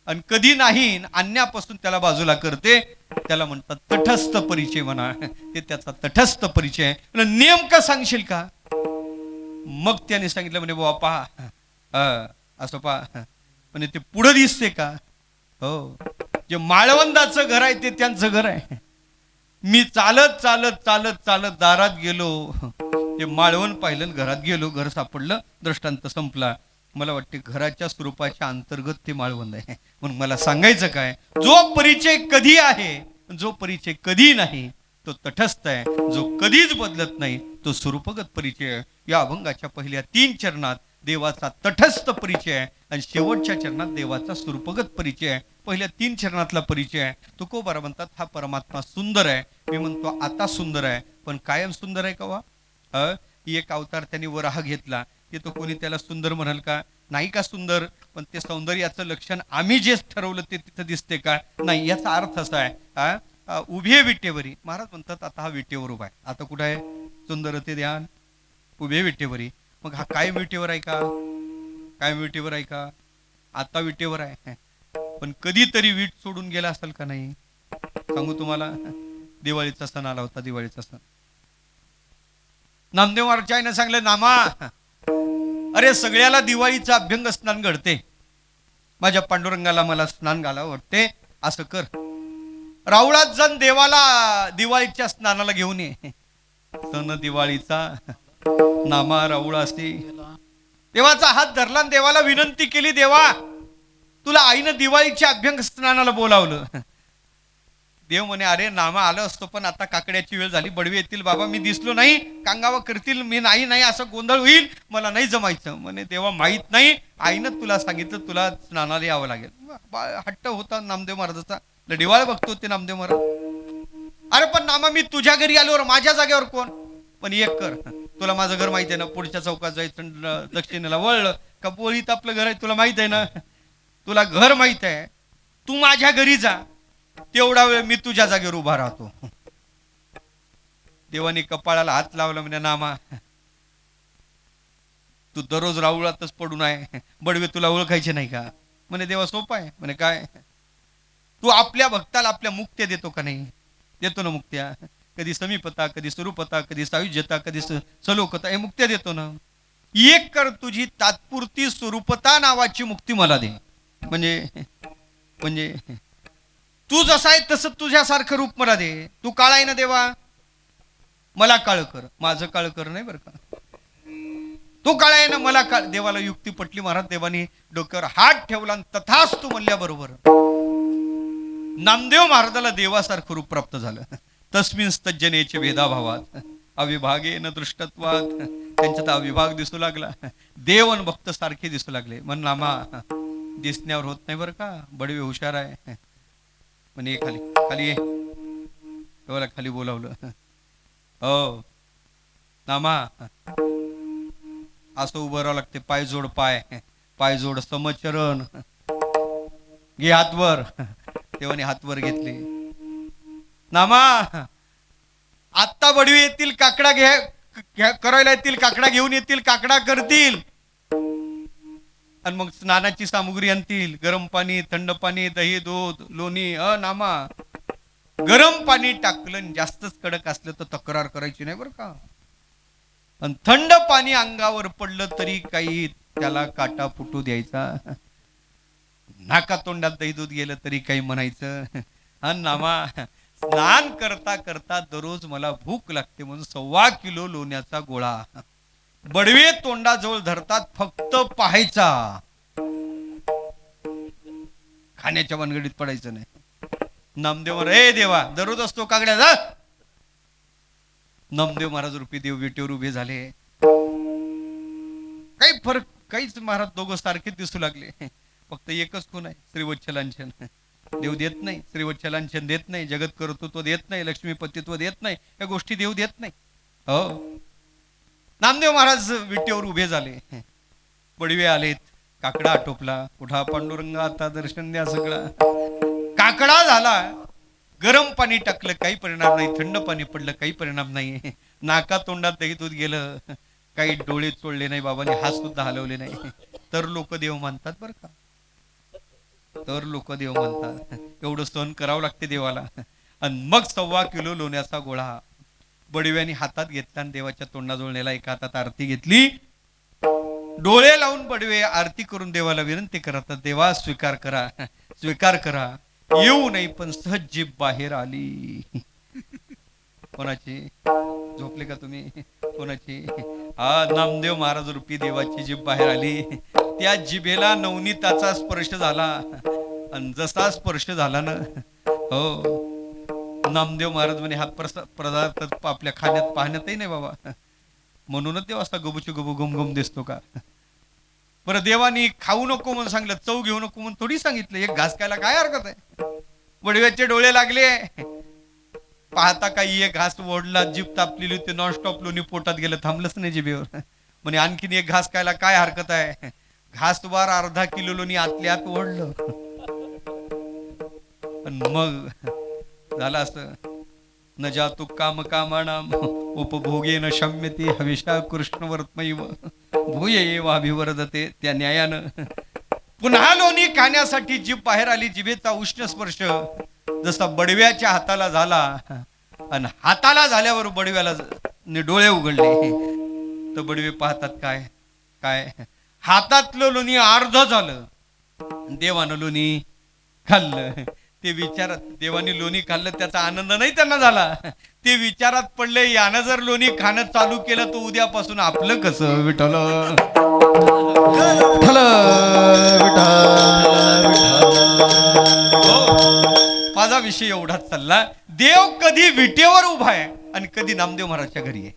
आणि कधी नाही आणण्यापासून त्याला बाजूला करते त्याला म्हणतात तटस्थ परिचय म्हणा. ते त्याचा तटस्थ परिचय आहे. नेमकं सांगशील का? मग त्याने सांगितलं म्हणे बाबा पहा असं पहा म्हणे ते पुढं दिसते का? हो, जे माळवंदाचं घर आहे ते त्यांचं घर आहे. मी चालत चालत चालत चालत दारात गेलो, ते माळवण पाहिलं, घरात गेलो, घर सापडलं, दृष्टांत संपला. मला वाटते घराच्या स्वरूपाच्या अंतर्गत ते माळवंद आहे. म्हणून मला सांगायचं काय, जो परिचय कधी आहे, जो परिचय कधी नाही तो तटस्थ आहे. जो कधीच बदलत नाही तो स्वरूपगत परिचय आहे. या अभंगाच्या पहिल्या 3 चरणात देवाचा तटस्थ परिचय आहे आणि शेवटच्या चरणात देवाचा स्वरूपगत परिचय आहे. पहिल्या 3 चरणातला परिचय आहे. तुकोबारा म्हणतात हा परमात्मा सुंदर आहे. मी म्हणतो आता सुंदर आहे, पण कायम सुंदर आहे का वा? एक अवतार त्यांनी वराह घेतला की तो कोणी त्याला सुंदर म्हणाल का? नाही का सुंदर, पण ते सौंदर्याचं लक्षण आम्ही जे ठरवलं ते तिथं दिसते का? नाही. याचा अर्थ असा आहे उभे विटेवरी. महाराज म्हणतात आता हा विटेवर उभा आहे. आता कुठं आहे? सुंदर ते ध्यान उभे विटेवरी. मग हा कायम विटेवर आहे का? कायम विटेवर आहे का? आता विटेवर आहे, पण कधीतरी वीट सोडून गेला असेल का? नाही. सांगू तुम्हाला, दिवाळीचा सण आला होता. दिवाळीचा सण नामदेव महाराजांनी सांगले नामा अरे सगळ्याला दिवाळीचं अभ्यंग स्नान घडते, माझ्या पांडुरंगाला मला स्नान घालावं वाटते. असं कर, रावळात जाऊन देवाला दिवाळीच्या स्नानाला घेऊन ये. सण दिवाळीचा नामा राऊळ असते. देवाचा हात धरला आणि देवाला विनंती केली, देवा तुला आईनं दिवाळीच्या अभ्यंग स्नानाला बोलावलं. देव म्हणे अरे नामा आलं असतो, पण आता काकड्याची वेळ झाली, बडवे येतील बाबा, मी दिसलो नाही, कांगावा करतील, मी नाही नाही असं गोंधळ होईल, मला नाही जमायचं. म्हणे देवा माहित नाही, आईनं तुला सांगितलं तुला स्नानाला यावं लागेल. हट्ट होता नामदेव महाराजाचा. दिवाळ बघतो ते नामदेव महाराज. अरे पण नामा मी तुझ्या घरी आल्यावर माझ्या जागेवर कोण? पण एक कर, तुला माझं घर माहिती आहे ना, पुढच्या चौकात जायचं, दक्षिणेला वळलं का पोळीत आपलं घर आहे, तुला माहित आहे ना, तुला घर माहित आहे, तू माझ्या घरी जा, तेवढा वेळ मी तुझ्या जागेवर उभा राहतो. देवाने कपाळाला हात लावला, म्हणजे नामा तू दररोज राऊळातच पडून आहे, बडवे तुला ओळखायचे नाही का? म्हणे देवा सोपा आहे. म्हणे काय? तू आपल्या भक्ताला आपल्या मुक्त्या देतो का? नाही देतो ना मुक्त्या. कधी समीपता, कधी स्वरूपता, कधी सायुज्यता, कधी सलोकता, हे मुक्त्या देतो ना. एक कर, तुझी तात्पुरती स्वरूपता नावाची मुक्ती मला दे. म्हणजे तू जसा आहे तसं तुझ्यासारखं रूप मला दे. तू काळा आहे ना देवा, मला काळ कर. माझं काळ कर नाही बरं का, तू काळा आहे ना, मला काळ. देवाला युक्ती पटली. महाराज देवानी डोक्यावर हात ठेवला आणि तथाच तू म्हणल्याबरोबर नामदेव महाराजाला देवासारखं रूप प्राप्त झालं. तस्मिन स्तज्जनेचे भेदाभावात अविभागेन दृष्टत्वात, त्यांच्यात अविभाग दिसू लागला. देव आणि भक्त सारखे दिसू लागले. म्हण नामा दिसण्यावर होत नाही बरं का, बडवे हुशार आहे. म्हणे ये खाली, खाली ये. देवाला खाली बोलावलं. हो नामा असं उभं राहावं लागते, पाय जोड, पाय जोड, समचरण, घे हातवर. देवाने हातवर घेतले. नामा आत्ता बडवी येतील, काकडा करायला येतील, काकडा घेऊन येतील, काकडा करतील आणि मग स्नानाची सामुग्री आणतील. गरम पाणी, थंड पाणी, दही, दूध, लोणी. नामा गरम पाणी टाकलं जास्तच कडक असलं तर तक्रार करायची नाही बरं का. आणि थंड पाणी अंगावर पडलं तरी काही त्याला काटा फुटू द्यायचा. नाका तोंडात दही दूध गेलं तरी काही म्हणायचं. नामा स्नान करता करता दररोज मला भूक लागते म्हणून 1.25 किलो लोण्याचा गोळा बडवे तोंडाजवळ धरतात, फक्त पाहायचा, खाण्याच्या भानगडीत पडायचं नाही. नामदेव रे देवा दररोज असतो कागड्या जा. नामदेव महाराज रूपी देव विटेवर उभे झाले. काही फरक काहीच, महाराज दोघं सारखेच दिसू लागले. फक्त एकच खून आहे, श्रीवत्सलांछन. देव देत नाही, श्रीवत्सलांछन देत नाही, जगत कर्तृत्व देत नाही, लक्ष्मीपतित्व देत नाही, या गोष्टी देव देत नाही. हो नामदेव महाराज विटेवर उभे झाले. बडवे आलेत, काकडा आटोपला. उठा पांडुरंगा आता दर्शन द्या सगळा. काकडा झाला, गरम पाणी टाकलं काही परिणाम नाही, थंड पाणी पडलं काही परिणाम नाही, नाका तोंडात दही दूध गेलं काही डोळे चोळले नाही बाबांनी, हात सुद्धा हलवले नाही, तर लोक देव मानतात बरं का, तर लोक देव मानतात. एवढं सहन करावं लागते देवाला. आणि मग 1.25 किलो लोण्याचा गोळा बडव्याने हातात घेतला आणि देवाच्या तोंडाजवळ नेला. एका हातात आरती घेतली, डोळे लावून बडवे आरती करून देवाला विनंती करतात, देवा स्वीकार करा, स्वीकार करा. येऊ नाही पण सहज जीभ बाहेर आली. कोणाची? झोपले का तुम्ही? कोणाची? हा, नामदेव महाराज रूपी देवाची जीभ बाहेर आली. त्या जिभेला नवनीताचा स्पर्श झाला आणि जसा स्पर्श झाला ना, हो, नामदेव महाराज म्हणे हा पदार्थ आपल्या खाण्यात पाहण्यातही नाही बाबा, म्हणूनच देव असा गबूची गबू गमगम दिसतो का? बरं, देवानी खाऊ नको म्हणून सांगितलं, चव घेऊ नको म्हणून थोडी सांगितलं, एक घास खायला काय हरकत आहे? बडव्याचे डोळे लागले, पाहता काही एक घास ओढला, जीभ तापलेली होती, नॉनस्टॉप लोणी पोटात गेलं, थांबलंच नाही जिभेवर. म्हणे आणखीन एक घास खायला काय हरकत आहे? घास बार अर्धा किलो लोणी आतल्या आत ओढलं. मग झालं असं, न जातु काम कामानाम उपभोगेन शम्यते हविषा कृष्ण वर्तमैव भूय एवाभिवर्धते. त्या न्यायानं पुन्हा लोणी खाण्यासाठी जीभ बाहेर आली. जिभेचा उष्ण स्पर्श जसा बडव्याच्या हाताला झाला आणि हाताला झाल्यावर बडव्याला डोळे उघडले, तर बडवे पाहतात काय काय, हातातलं लोणी अर्ध झालं, देवानं लोणी खाल्लं. ते विचारात, देवाने लोणी खाल्लं त्याचा आनंद नाही त्यांना झाला, ते विचारात पडले, यानं जर लोणी खाणं चालू केलं तर उद्यापासून आपलं कसं? विठ्ठल विठ्ठल माझा विषय एवढाच चालला. देव कधी विटेवर उभा आहे आणि कधी नामदेव महाराजच्या घरी आहे.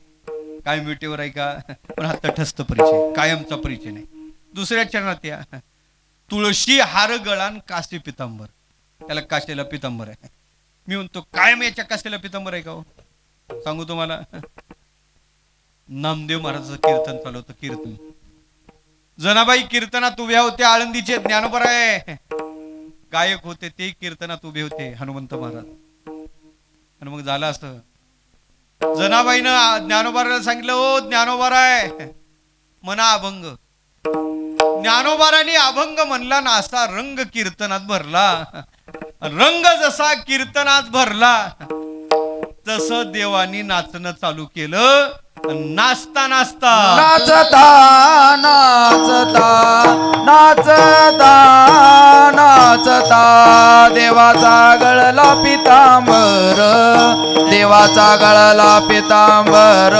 काय विटेवर आहे का? पण हा तटस्थ परिचय, कायमचा परिचय नाही. दुसऱ्या चरणात या, तुळशी हार गळान कासे पितांबर, त्याला काशेला पितांबर आहे. मी म्हणतो कायम याच्या काशेला पितांबर आहे का हो? सांगू तुम्हाला, नामदेव महाराजाचं कीर्तन चालू होतं. कीर्तन, जनाबाई कीर्तनात उभ्या होते, आळंदीचे ज्ञानोबा आहे गायक होते, ते कीर्तनात उभे होते, हनुमंत महाराज. आणि मग झालं असं, जनाबाईनं ज्ञानोबाराला सांगितलं, ओ ज्ञानोबाराय म्हणा अभंग. ज्ञानोबाराने अभंग म्हणला ना, असा रंग कीर्तनात भरला. रंग जसा कीर्तनात भरला तसं देवानी नाचणं चालू केलं. नाचता नाचता नाचता नाचता नाचता नाचता देवाचा गळला पितांबर, देवाचा गळला पितांबर,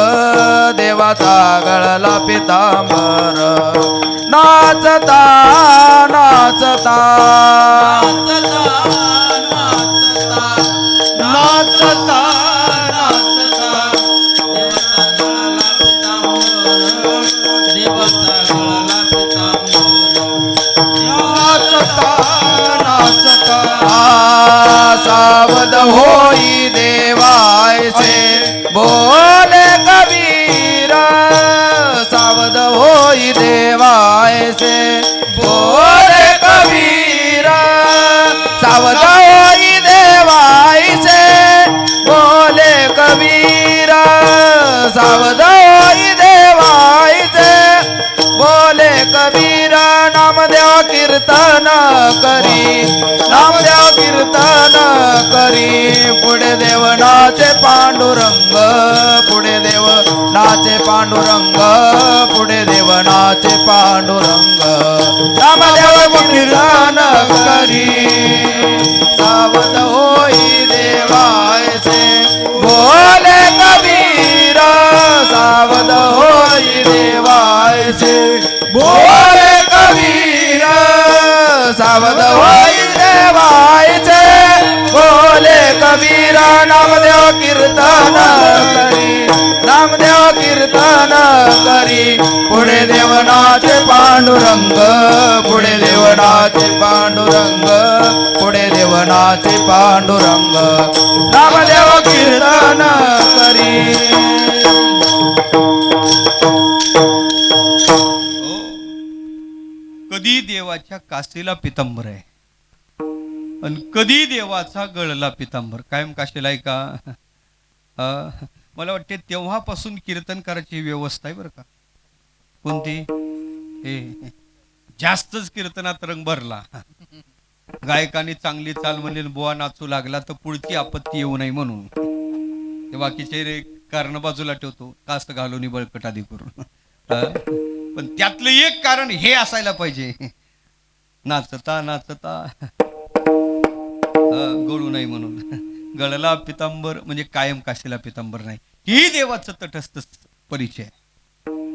देवाचा गळला पितांबर. नाचता नाचता नाचता सावध होई देवायचे बोले कबीर, सावध होई देवायचे बोले कबीर, सावध होई देवायचे बोले कबीर, सावध होई देवायचे बोले कबीर. नामदेव कीर्तन करी, नामदेव कीर्तन करी, पुढे देव नाचे पांडुरंग, पुढे देव नाचे पांडुरंग, पुढे देव नाचे पांडुरंग. नामदेव कीर्तन करी, सावध होई देवायचे बोले कबीर, सावध होई देवायचे बोले कबीर, सावध होई देवायचे बोले कबीर. नामदेव कीर्तन करी, नामदेव कीर्तन करी, पुढे देवनाचे पांडुरंग, पुढे देवनाचे पांडुरंग, पुढे देवनाचे पांडुरंग. नामदेव कीर्तन करी. कधी देवाच्या कासेला पितांबर आहे, आणि कधी देवाचा गळला पितांबर. कायम काशीला आहे का? मला वाटते तेव्हापासून कीर्तनकाराची व्यवस्था आहे बरं का. कोणती? हे जास्तच कीर्तनात रंग भरला, गायकाने चांगली चाल म्हणली, बुवा नाचू लागला, तर पुढची आपत्ती येऊ नये म्हणून ते बाकीचे कारण बाजूला ठेवतो, कास्त घालून बळकट आधी करून. पण त्यातलं एक कारण हे असायला पाहिजे, नाचता नाचता गळू नाही म्हणून. गळला पितांबर म्हणजे कायम काशीला पितांबर नाही, ही देवाचं तटस्थ परिचय.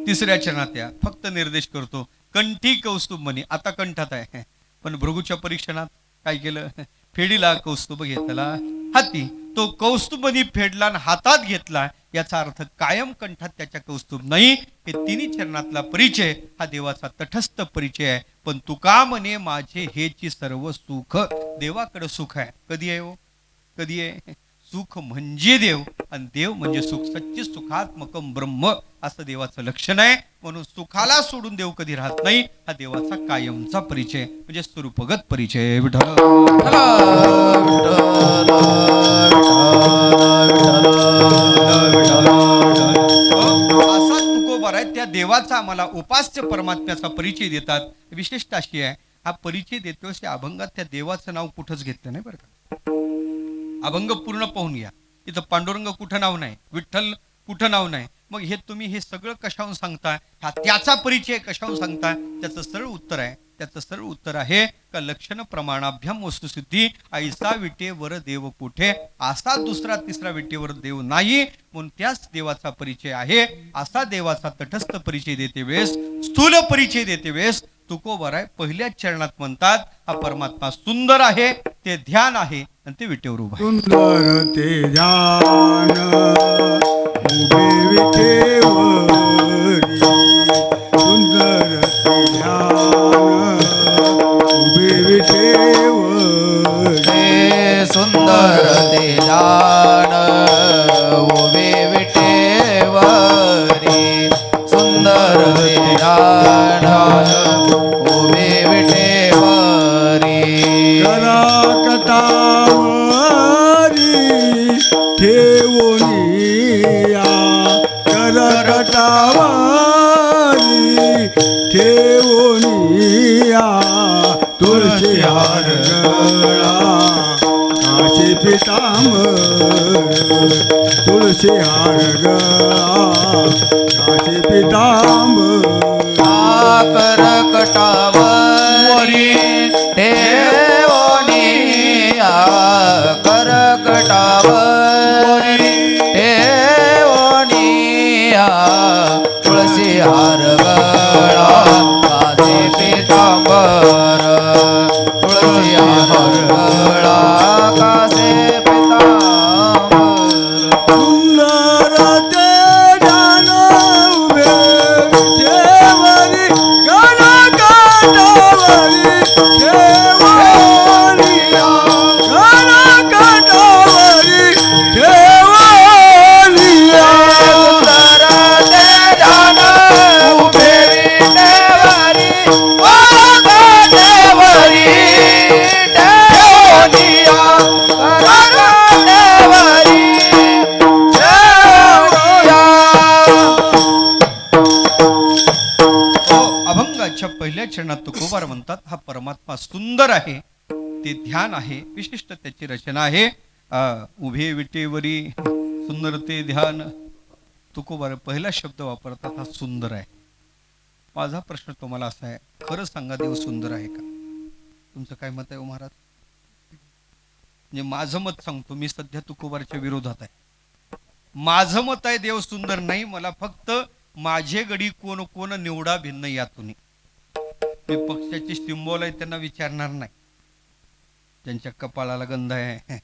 तिसऱ्या चरणात या फक्त निर्देश करतो, कंठी कौस्तुभ म्हणी. आता कंठात आहे, पण भृगूच्या परीक्षणात काय केलं? फेडीला कौस्तुभ घेतला हाती, तो कौस्तुभनी फेडला आणि हातात घेतला. याचा अर्थ कायम कंठात त्याच्या कौस्तुभ नाही. हे तिन्ही चरणातला परिचय हा देवाचा तटस्थ परिचय आहे. पण तुका म्हणे माझे हेची सर्व सुख. देवाकडे सुख आहे. कधी आहे हो? कधी आहे? सुख म्हणजे देव, आणि देव म्हणजे सुख. सच्ची सुखात्मकम ब्रह्म असं देवाचं लक्षण आहे. म्हणून सुखाला सोडून देव कधी राहत नाही. हा देवाचा कायमचा परिचय म्हणजे स्वरूपगत परिचय. विठ्ठल असा तुकोबार आहे. त्या देवाचा आम्हाला उपास्य परमात्म्याचा परिचय देतात. विशिष्ट अशी आहे, हा परिचय देतो त्या अभंगात त्या देवाचं नाव कुठंच घेतलं नाही बरं का. अभंग पूर्ण पाहून घ्या. इथं पांडुरंग कुठं नाव नाही, विठ्ठल कुठं नाव नाही. मग हे तुम्ही हे सगळं कशाहून सांगताय? हा त्याचा परिचय कशाहून सांगताय? त्याचं सरळ उत्तर आहे, त्याचं सरळ उत्तर आहे का लक्षण प्रमाणाभ्याम वस्तुसिद्धी ऐसा विटेवर देव कुठे, असा दुसरा तिसरा विटेवर देव नाही. म्हणून त्याच देवाचा परिचय आहे. असा देवाचा तटस्थ परिचय देते वेळेस, स्थूल परिचय देते वेळेस तुकोबार आहे. पहिल्याच चरणात म्हणतात हा परमात्मा सुंदर आहे, ते ध्यान आहे, आणि ते विटेवर उभा आहे. सुंदर ते ध्यान उभे विटेवरी, सुंदर ते ध्यान उभे विटेवरी, सुंदर ते ध्यान उभे विटेवरी, सुंदर ते ध्यान उभे विटेवरी. करकटावरी ठेवूनिया, करकटावरी ठेवूनिया, तुळशी हार गळा काशी पितांबर, तुळशी हार गळा काशी पितांबर. करकटावरी ठेवोनिया, करकटावरी ठेवोनिया, तुळशी हार गळा काशी पितांबर, तुळशी हार गळा काशी पितांबर. सुंदर ते ध्यान उभे विटेवरी, करकटावरी ठेवोनिया, करकटावरी ठेवोनिया. सुंदर ते ध्यान उभे विटेवरी, करकटावरी ठेवोनिया, करकटावरी ठेवोनिया. अभंगाच्या पहिल्या चरणात तुकोबार म्हणतात हा परमात्मा सुंदर आहे, ते ध्यान आहे, विशिष्ट त्याची रचना आहे. उभे विटेवरी सुंदर ते ध्यान. तुकोबार पहिला शब्द वापरतात हा सुंदर आहे. माझा प्रश्न तुम्हाला असा आहे, खरं सांगा देव सुंदर आहे का? तुमचं काय मत आहे हो महाराज? म्हणजे माझं मत सांगतो, मी सध्या तुकोबारच्या विरोधात आहे. माझं मत आहे देव सुंदर नाही. मला फक्त माझे गडी कोण कोण निवडा भिन्न यातून. मी पक्षाचे सिंबॉल आहे त्यांना विचारणार नाही, ज्यांच्या कपाळाला गंध आहे,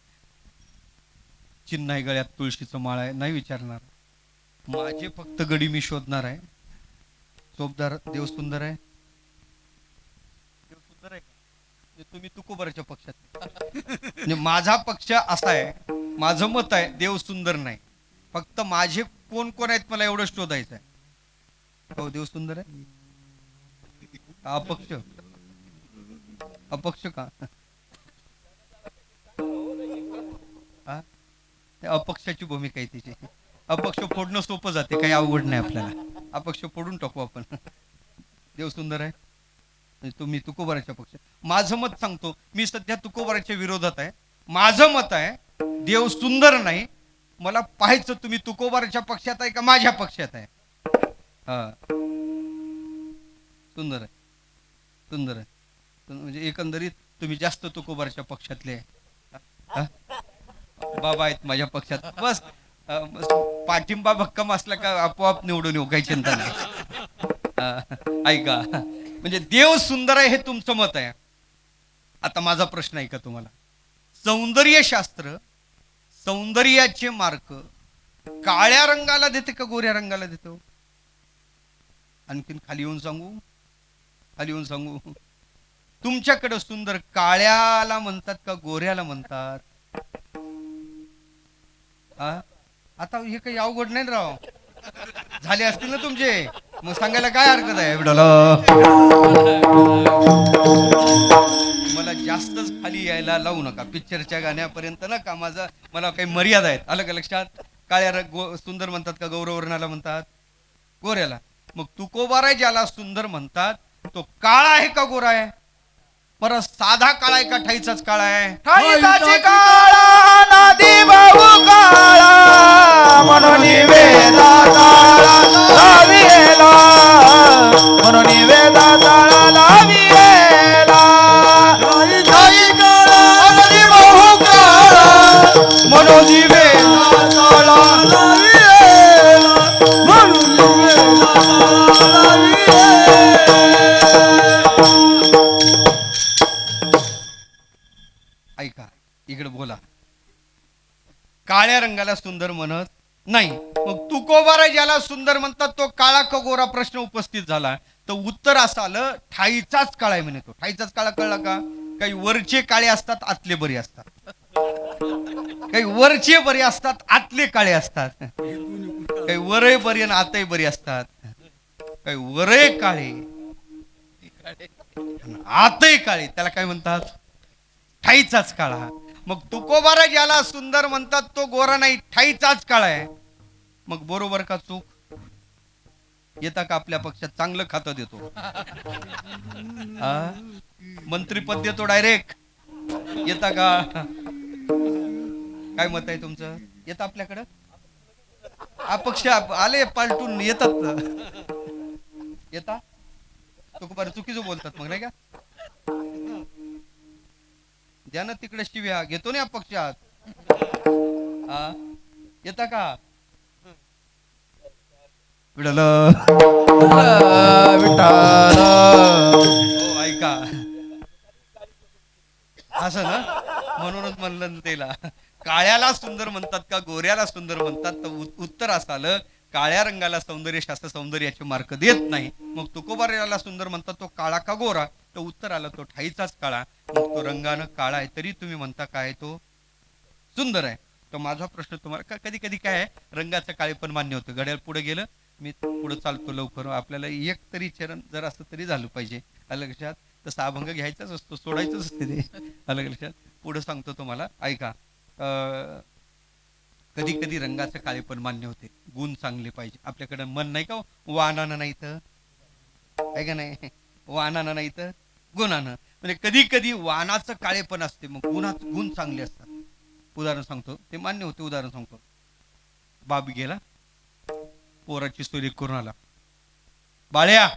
चिन्ह आहे गळ्यात, तुळशीचं माळ आहे, नाही विचारणार. माझे फक्त गडी मी शोधणार आहे. चोपदार देव सुंदर आहे? देव सुंदर आहे का? तुम्ही तुकोबाराच्या पक्षात. म्हणजे माझा पक्ष असा आहे, माझं मत आहे देव सुंदर नाही, फक्त माझे कोण कोण आहेत मला एवढं शोधायचं आहे. हो देव सुंदर आहे? अपक्ष? अपक्ष का? हा ते अपक्षाची भूमिका आहे तिची. अपक्ष फोडणं सोपं जाते, काही अवघड नाही आपल्याला. अपक्ष फोडून टाकू आपण. देव सुंदर आहे म्हणजे तुम्ही तुकोबाराच्या पक्ष. माझं मत सांगतो, मी सध्या तुकोबाराच्या विरोधात आहे. माझं मत आहे देव सुंदर नाही, मला पाहायचं तुम्ही तुकोबाराच्या पक्षात आहे का माझ्या पक्षात आहे. हा सुंदर आहे, सुंदर आहे. म्हणजे एकंदरीत तुम्ही जास्त तुकोबाराच्या पक्षातले आहे. बाबा आहेत माझ्या पक्षात, बस पाठिंबा भक्कम असला का आपोआप निवडून येऊ, काही चिंता नाही. ऐका, म्हणजे देव सुंदर आहे हे तुमचं मत आहे. आता माझा प्रश्न आहे का तुम्हाला, सौंदर्यशास्त्र सौंदर्याचे मार्क काळ्या रंगाला देते का गोऱ्या रंगाला देतो? आणखीन खाली येऊन सांगू, खाली येऊन सांगू. तुमच्याकडे सुंदर काळ्याला म्हणतात का गोऱ्याला म्हणतात? आता हे काही अवघड नाही राव, झाले असतील ना तुमचे, मग सांगायला काय हरकत आहे. मला जास्तच खाली यायला लावू नका, पिक्चरच्या गाण्यापर्यंत नका. मला काही मर्यादा आहेत, आलं का लक्षात? काळ्या सुंदर म्हणतात का गौरवर्णाला म्हणतात? गोऱ्याला. मग तुकोबाराय ज्याला सुंदर म्हणतात तो काळा आहे का गोरा आहे? परत साधा काळा आहे का ठाईचाच काळा आहे? ठाईचाची काळा नदी भाऊ काळा म्हणून वेदा ताळा लाविला, म्हणून वेदा ताळा लाविला. ठाई काळा नदी भाऊ काळा म्हणून वेदा ताळा लाविला, म्हणून वेदा ताळा लाविला. ऐका, इकडे बोला. काळ्या रंगाला सुंदर म्हणत नाही. मग तुकोबाराय ज्याला सुंदर म्हणतात तो काळा का गोरा प्रश्न उपस्थित झाला, तर उत्तर असं आलं ठाईचाच काळा आहे म्हणे. तो ठाईचाच काळा कळला का? काही वरचे काळे असतात, आतले बरे असतात. काही वरचे बरे असतात, आतले काळे असतात. काही वरही बरी आणि आतही बरी असतात. काही वरही काळे आतही काळे, त्याला काय म्हणतात? ठाईचाच काळा. मग तुकोबाराय ज्याला सुंदर म्हणतात तो गोरा नाही, ठाईचाच काळा आहे. मग बरोबर का चूक? येता का आपल्या पक्षात? चांगलं खातं देतो, मंत्रीपद देतो डायरेक्ट. येता का? काय मत आहे तुमचं? येतं आपल्याकडं? अपक्ष आले पालटून येतात. येता तुकोबारा चुकीचं बोलतात मग, नाही का? द्या ना तिकडे शिव्या, घेतो ना अपक्षात. येता का? विठ्ठल विठ्ठल. हो ऐका, असं ना, म्हणूनच म्हणलं त्याला काळ्याला सुंदर म्हणतात का गोऱ्याला सुंदर म्हणतात, तर उत्तर असं आलं काळ्या रंगाला सौंदर्यशास्त्र सौंदर्याचे मार्क देत नाही. मग तुकोबाराला सुंदर म्हणतात तो काळा का गोरा, तर उत्तर आलं तो ठाईचाच काळा. मग तो रंगानं काळा आहे तरी तुम्ही म्हणता काय तो सुंदर आहे. तर माझा प्रश्न तुम्हाला, कधी कधी काय आहे, रंगाचं काळे पण मान्य होतं. घड्याळ पुढे गेलं, मी पुढे चालतो लवकर, आपल्याला एक तरी चरण जर असं तरी झालं पाहिजे. आलं लक्षात? तसा अभंग घ्यायचाच असतो, सोडायचंच असते ते. आलं लक्षात? पुढे सांगतो तुम्हाला, ऐका. कधी कधी रंगाचं काळे पण मान्य होते, गुण चांगले पाहिजे. आपल्याकडे मन नाही का, वाहनानं नाही तर आहे का नाही, वाहनानं नाही तर गुणानं. म्हणजे कधी कधी वाहनाचं काळे पण असते, मग गुण चांगले असतात. उदाहरण सांगतो, ते मान्य होते. उदाहरण सांगतो. बाप गेला, पोराची सोयरीक करून आला. बाळ्या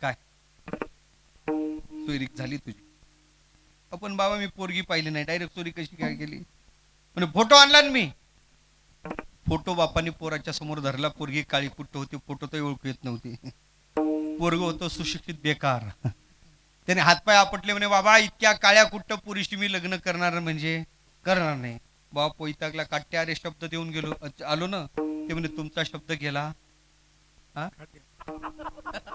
काय सोयरीक झाली तुझी? आपण बाबा मी पोरगी पाहिली नाही, डायरेक्ट चोरी कशी काय केली? म्हणजे फोटो आणला ना मी. फोटो बापाने पोराच्या समोर धरला, पोरगी काळी कुट्ट होती, फोटो तर ओळखू येत नव्हती. पोरग होतो सुशिक्षित बेकार. त्याने हातपाय आपटले, म्हणे बाबा इतक्या काळ्या कुट्ट पुरीशी मी लग्न करणार म्हणजे करणार नाही. बाबा पोईताकला काट्या, अरे शब्द देऊन गेलो, आलो ना. ते म्हणे तुमचा शब्द गेला.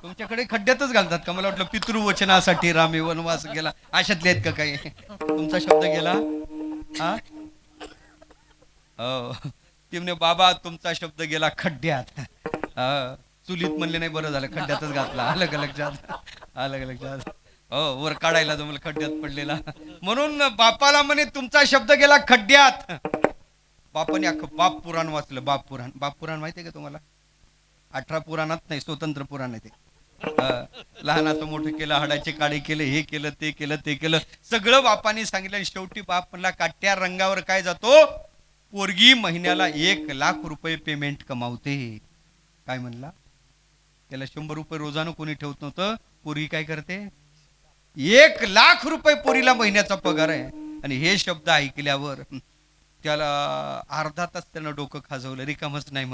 तुमच्याकडे खड्ड्यातच घालतात का? मला वाटलं पितृवचनासाठी रामे वनवास गेला, अशातले आहेत का काही? तुमचा शब्द गेला. हो, ते म्हणे बाबा तुमचा शब्द गेला खड्ड्यात. चुलीत म्हणले नाही, बरं झालं खड्ड्यातच घातला. आलं का लक्षात? आलं का लक्षात? हो वर काढायला जमलं खड्ड्यात पडलेला. म्हणून बापाला म्हणे तुमचा शब्द गेला खड्ड्यात. बापाने अख्खं बाप पुराण वाचलं. बाप पुराण माहितीये का तुम्हाला? 18 पुराणात नाही, स्वतंत्र पुराण आहे ते. लहानाचं मोठं केलं, हाडाचे काळे केले, हे केलं ते केलं ते केलं, सगळं बापाने सांगितलं. शेवटी बाप म्हणला काट्या रंगावर काय जातो? पोरगी महिन्याला 1,00,000 रुपये पेमेंट कमावते. काय म्हणला? त्याला 100 रुपये रोजानं कोणी ठेवत नव्हतं. पोरगी काय करते? 1,00,000 रुपये पोरीला महिन्याचा पगार आहे. आणि हे शब्द ऐकल्यावर त्याला अर्धा तास त्यानं डोकं खाजवलं. रिकामच नाही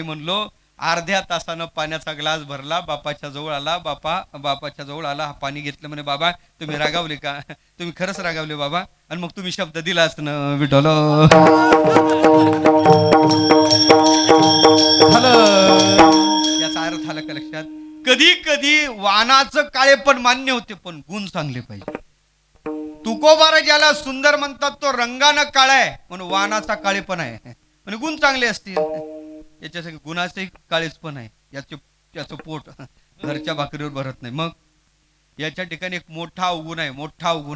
म्हणलो. अर्ध्या तासानं पाण्याचा ग्लास भरला, बापाच्या जवळ आला. बापाच्या जवळ आला, पाणी घेतलं. म्हणे बाबा तुम्ही रागावले का? तुम्ही खरंच रागावले बाबा? आणि मग तुम्ही शब्द दिलाच ना विठ्ठल. याचा अर्थ आला का लक्षात? कधी कधी वाणाचं काळे पण मान्य होते, पण गुण चांगले पाहिजे. तुकोबारा ज्याला सुंदर म्हणतात तो रंगानं काळा आहे म्हणून वाणाचा काळे पण आहे. म्हणजे गुण चांगले असतील. याच्यासाठी गुणाचे काळेच पण आहे. त्याचं पोट घरच्या भाकरीवर भरत नाही. मग याच्या ठिकाणी एक मोठा अवगुण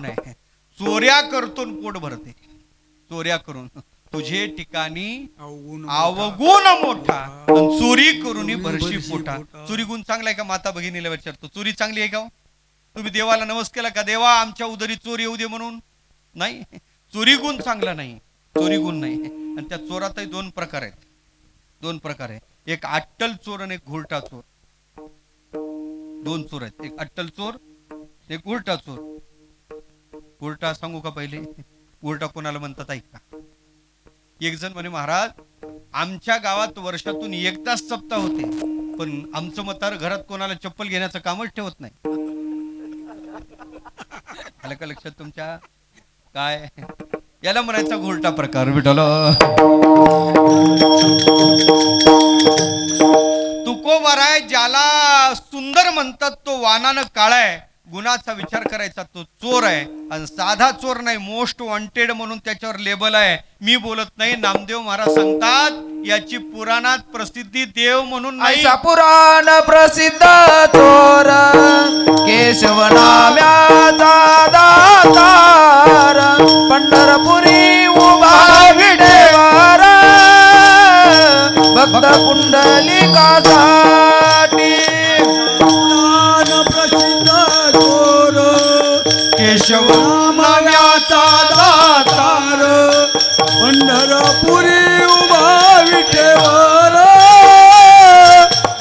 आहे. चोऱ्या करतून पोट भरते. चोऱ्या करून तुझे ठिकाणी अवगुण मोठा, चोरी करून भरशी पोटा. चोरी गुण चांगला आहे का? माता भगिनीला विचारतो, चोरी चांगली आहे का? तुम्ही देवाला नवस केला का? देवा आमच्या उदरी चोरी येऊ दे म्हणून? नाही. चोरी गुण चांगला नाही, चोरी गुण नाही. आणि त्या चोरातही 2 प्रकार आहेत. 2 प्रकार आहे. एक अट्टल चोर आणि एक घोरटा चोर. 2 चोर आहेत. एक अट्टल चोर, एक घोरटा चोर. घोरटा सांगू का पहिले? घोरटा कोणाला म्हणतात ऐका. एक जण म्हणे महाराज आमच्या गावात वर्षातून एकदाच सप्ताह होते, पण आमचं म्हातार घरात कोणाला चप्पल घेण्याचं कामच ठेवत नाही. आलं का लक्षात तुमच्या? काय याला म्हणायचा घोरटा प्रकार विठ्ठल. तुकोबाराय ज्याला सुंदर म्हणतात तो वानानं काळा आहे. गुणाचा विचार करायचा तो चोर आहे. आणि साधा चोर नाही, मोस्ट वॉन्टेड म्हणून त्याच्यावर लेबल आहे. मी बोलत नाही, नामदेव महाराज सांगतात याची पुराणात प्रसिद्धी देव म्हणून नाही. पुराण प्रसिद्ध चोर केशव नाम्याचा दातार पंढरपुरी उभा विडेवार भक्त पुंडलिकासाठी. प्रसिद्ध चोर केशव नाम्याचा दातार पंढरपुरी उभा विठेवर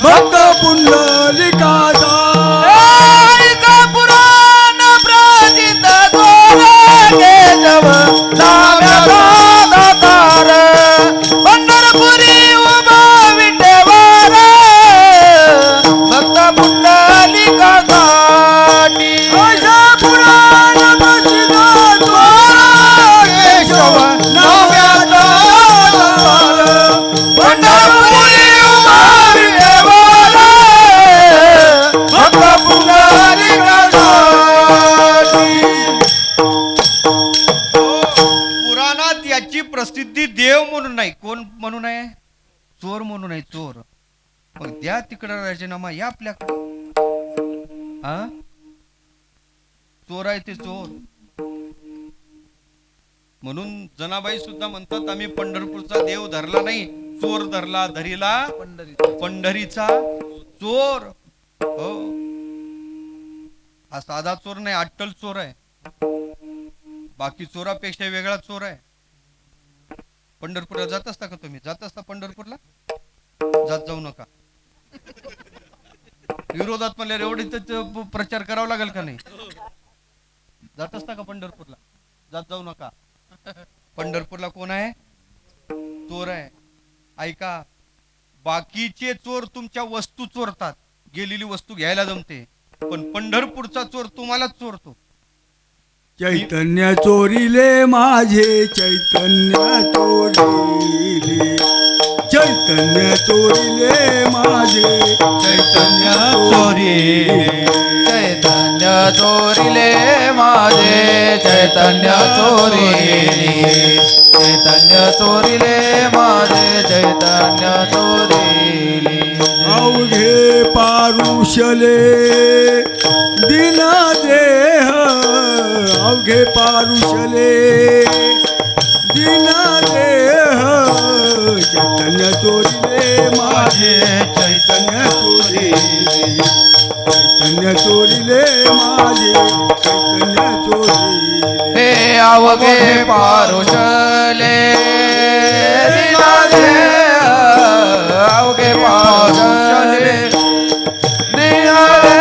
भक्त पुंडलिकाचा. पुराण प्रसिद्ध चोर केशव नाम्याचा दातार पंढरपुरी उभा विठेवर भक्त पुंडलिकासाठी. पुराण प्रसिद्ध चोर केशव नाम्याचा दातार पंढरपुरी उभा विठेवर भक्त पुंडलिकासाठी. पुराणात याची प्रसिद्धी देव म्हणून नाही. कोण म्हणून आहे? चोर म्हणून आहे. चोर. मग द्या तिकडं राजीनामा, या आपल्याकडे. चोर आहे ते चोर. म्हणून जनाबाई सुद्धा म्हणतात आम्ही पंढरपूरचा देव धरला नाही, चोर धरला. धरीला पंढरीचा चोर. हो, हा साधा चोर नाही, अट्टल चोर आहे. बाकी चोरापेक्षा वेगळा चोर आहे. पंढरपूरला जात असता का तुम्ही? जात असता पंढरपूरला? जात जाऊ नका. विरोधात म्हणले एवढी प्रचार करावा लागेल का नाही? जात असता का पंढरपूरला? जात जाऊ नका. पंढरपूरला कोण आहे? चोर आहे. ऐका, बाकीचे चोर तुमच्या वस्तू चोरतात, गेलेली वस्तू घ्यायला जमते, पण पंढरपूरचा चोर तुम्हालाच चोरतो. चैतन्य चोरीले माझे चैतन्य चोरीले, चैतन्य चोरीले माझे चैतन्य चोरीले, चैतन्य चोरीले माझे चैतन्य चोरीले, चैतन्य चोरीले माझे चैतन्य चोरीले. अवघे पारुषले दिन देह अवघे पारुषले दिन देह चैतन्य चोरिले माझे चैतन्य चोरिले चैतन्य चोरिले माझे चैतन्य चोरिले हे अवघे पारुषले दिनादे अवघे पारुषले दिनादे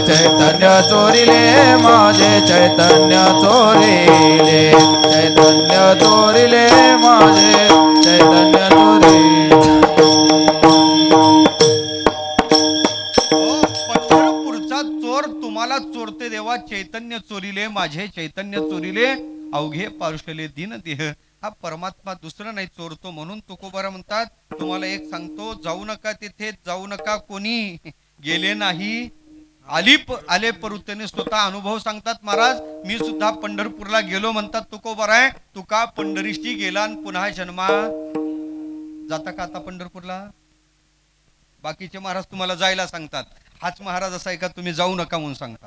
चैतन्य चोरिले माझे चैतन्य चोरिले चैतन्य चोरिले माझे चैतन्य चोरिले पंढरपूरचा चोर तुम्हाला चोरते देवा चैतन्य चोरिले माझे चैतन्य चोरिले अवघे पारुषले दिन देह. हा परमात्मा दुसरं नाही चोरतो. म्हणून तुकोबारा म्हणतात तुम्हाला एक सांगतो, जाऊ नका तिथे, जाऊ नका कोणी गेले नाही आले परुतेने. स्वतः अनुभव सांगतात महाराज. मी सुद्धा पंढरपूरला गेलो म्हणतात तुकोबाराय. तुका पंढरीशी गेला आणि पुन्हा जन्मा जाता का आता पंढरपूरला? बाकीचे महाराज तुम्हाला जायला सांगतात. हाच महाराज असा आहे का तुम्ही जाऊ नका म्हणून सांगता?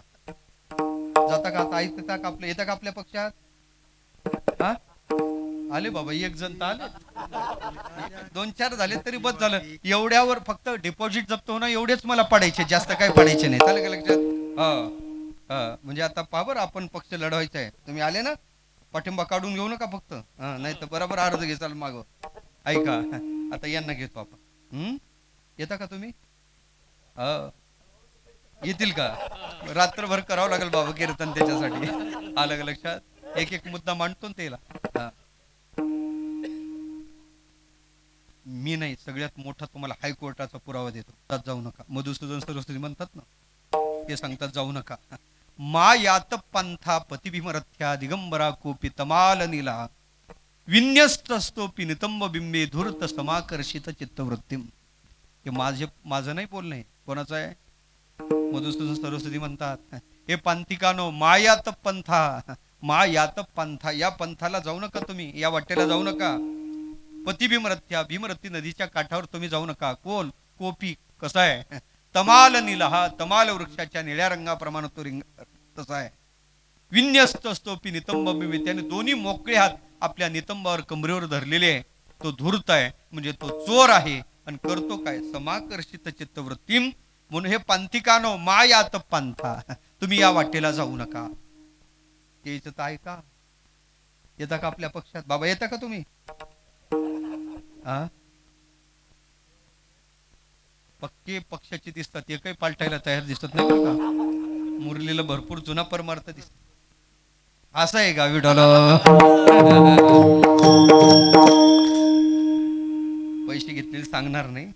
जाता का आता? ऐकता का आपलं? येता का आपल्या पक्षात? हा आले बाबा, एक जण तर आले, 2-4 झाले तरी बस झालं. एवढ्यावर फक्त डिपॉझिट जप्त होणं एवढेच मला पडायचे, जास्त काय पडायचे नाही. चालेल का लक्षात? म्हणजे आता पहा बरं, आपण पक्ष लढवायचा आहे. तुम्ही आले ना, पाठिंबा काढून घेऊ नका फक्त. नाही तर बरोबर अर्ज घेचाल माग. ऐका आता यांना घेतो आपण. येता का तुम्ही? येतील का? रात्रभर करावं लागेल बाबा कीर्तन त्याच्यासाठी. आलं का लक्षात? एक एक मुद्दा मांडतो ना त्याला. मी नाही, सगळ्यात मोठा तुम्हाला हायकोर्टाचा पुरावा देतो. जाऊ नका. मधुसूदन सरस्वती म्हणतात ना, ते सांगतात जाऊ नका. मा यात पंथा पतिभिमरथ्या दिगंबरा कोपी तमाल नीला विन्यस्तस्तोपी नितंब बिंबे धूर्त समाकर्षित चित्तवृत्तीम. हे माझं नाही बोलणं आहे. कोणाचं आहे? मधुसूदन सरस्वती म्हणतात, हे पांतिकानो मायात पंथा, मा यात पंथा, या पंथाला जाऊ नका तुम्ही, या वाटेला जाऊ नका. पती भीमरथ्या, भीमरथी नदीच्या काठावर तुम्ही जाऊ नका. कोण? कोपी. कसा आहे? तमाल नीला, हा तमाल वृक्षाच्या निळ्या रंगाप्रमाणे तो तसा आहे. विन्यस्त स्तोपी नितंब बिंबे, त्याने दोन्ही मोकळे हात आपल्या नितंबावर कमरेवर धरलेले आहे. तो धूर्त आहे, म्हणजे तो चोर आहे. आणि करतो काय? समाकर्षित चित्तवृत्तीम. म्हणून हे पंथिकानो मायात पंथा, तुम्ही या वाटेला जाऊ नका. यायचं तर ऐका. येता का आपल्या पक्षात? बाबा येता का तुम्ही? पक्के पक्षाचे दिसतात, एकही पालटायला तयार दिसत नाही बरं का. मुरलीला भरपूर जुना परमार्थ दिसत. असं आहे का विठ्ठल? पैसे घेतलेले सांगणार नाही,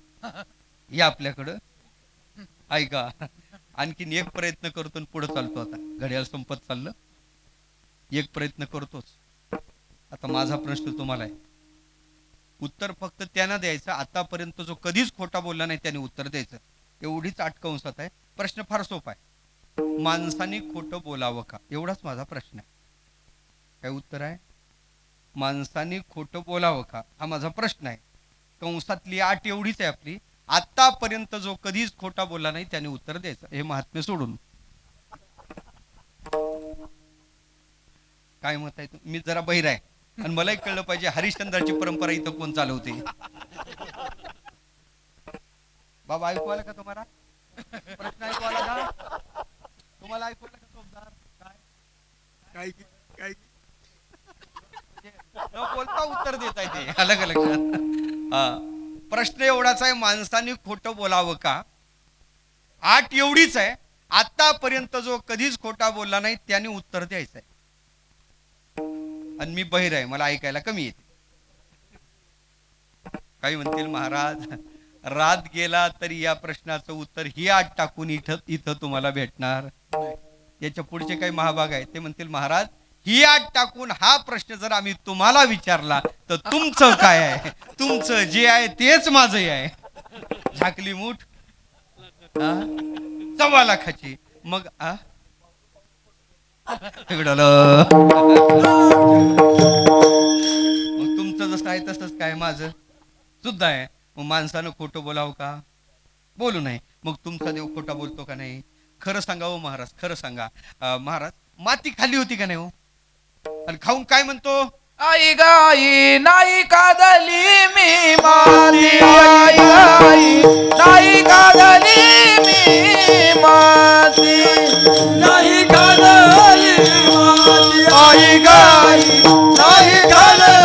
या आपल्याकडं. ऐका, आणखीन एक प्रयत्न करतो पुढे चालतो. आता घड्याळ संपत चाललं. एक प्रयत्न करतोच. आता माझा प्रश्न तुम्हाला आहे, उत्तर फक्त त्यांना द्यायचं, आतापर्यंत जो कधीच खोटा बोलला नाही त्याने उत्तर द्यायचं. एवढीच अटकवसात आहे. प्रश्न फार सोपा आहे. माणसाने खोटं बोलावं का? एवढाच माझा प्रश्न आहे. काय उत्तर आहे? माणसाने खोटं बोलावं का, हा माझा प्रश्न आहे. कंसातली आट एवढीच आहे आपली, आतापर्यंत जो कधीच खोटा बोलला नाही त्याने उत्तर द्यायचं. हे महात्म्य सोडून काय मत आहे? मी जरा बहिर आहे आणि मलाही कळलं पाहिजे हरिश्चंद्राची परंपरा इथं कोण चालवते. बाबा ऐकू आलं का तुम्हाला? प्रश्न ऐकू आला का तुम्हाला? ऐकू आलं का सोबदार? काय काय न बोलता उत्तर देत आहे ते. अलग लक्षात. प्रश्न एवढाच आहे, माणसाने खोटं बोलावं का? आठ एवढीच आहे, आतापर्यंत जो कधीच खोटा बोलला नाही त्याने उत्तर द्यायचंय. आणि मी बहिर आहे, मला ऐकायला कमी येते. काही म्हणतील महाराज रात गेला तरी या प्रश्नाचं उत्तर ही आठ टाकून इथं तुम्हाला भेटणार. याच्या पुढचे काही महाभाग आहे ते म्हणतील महाराज ही आठ टाकून हा प्रश्न जर आम्ही तुम्हाला विचारला तर तुमचं काय आहे? तुमचं जे आहे तेच माझं आहे. झाकली मूठ 1.25 लाखाची. मग तुमचं जसं आहे तसंच काय माझं सुद्धा आहे. मग माणसानं खोटं बोलावं का? बोलू नये. मग तुमचा देव खोटा बोलतो का नाही? खरं सांगा हो महाराज, खरं सांगा. महाराज, माती खाल्ली होती का नाही हो? आणि खाऊन काय म्हणतो? आई गाई नाही कादली मी माती, आई गाई नाही कादली मी माती, नाही घालली माती, आई गाई नाही घालली.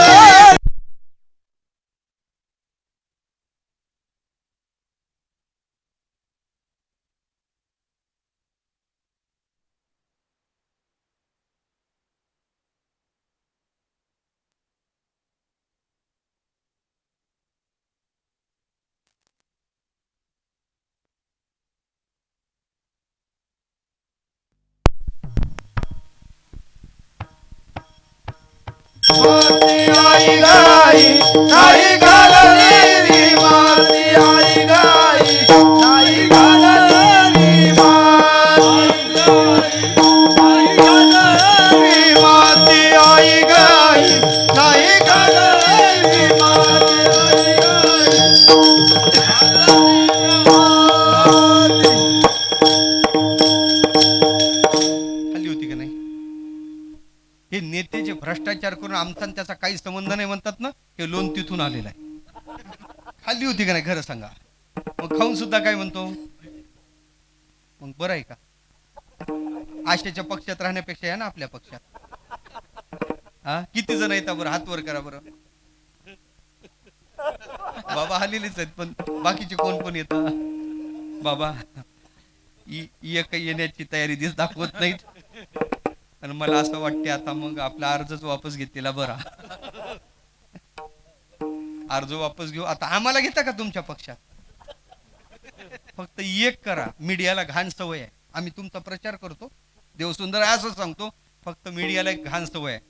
आई गाई नाही कादली मी माती, आई गाई नाही कादली माती, आई गाई नाही कादली खाल्ली होती का नाही? हे नेते जे भ्रष्टाचार करून आमचा आणि त्याचा काही संबंध नाही म्हणतात ना, हे लोन तिथून आलेलं आहे. खाल्ली होती का नाही खरं सांगा. मग खाऊन सुद्धा काय म्हणतो? मग बरं आहे का? आशेच्या पक्षात राहण्यापेक्षा या ना आपल्या पक्षात. हा, किती जण येतात बरं? हात वर करा बरं. बाबा हल्लेलेच आहेत, पण बाकीचे कोण कोण येतात? बाबा एक येण्याची तयारी दिस दाखवत नाहीत. आणि मला असं वाटते आता मग आपला अर्जच वापस घेतलेला बरा. अर्ज वापस घेऊ. आता आम्हाला घेता का तुमच्या पक्षात? फक्त एक करा, मीडियाला घाण सवय आहे. आम्ही तुमचा प्रचार करतो, देवसुंदर आहे असं सांगतो, फक्त मीडियाला एक घाण सवय आहे.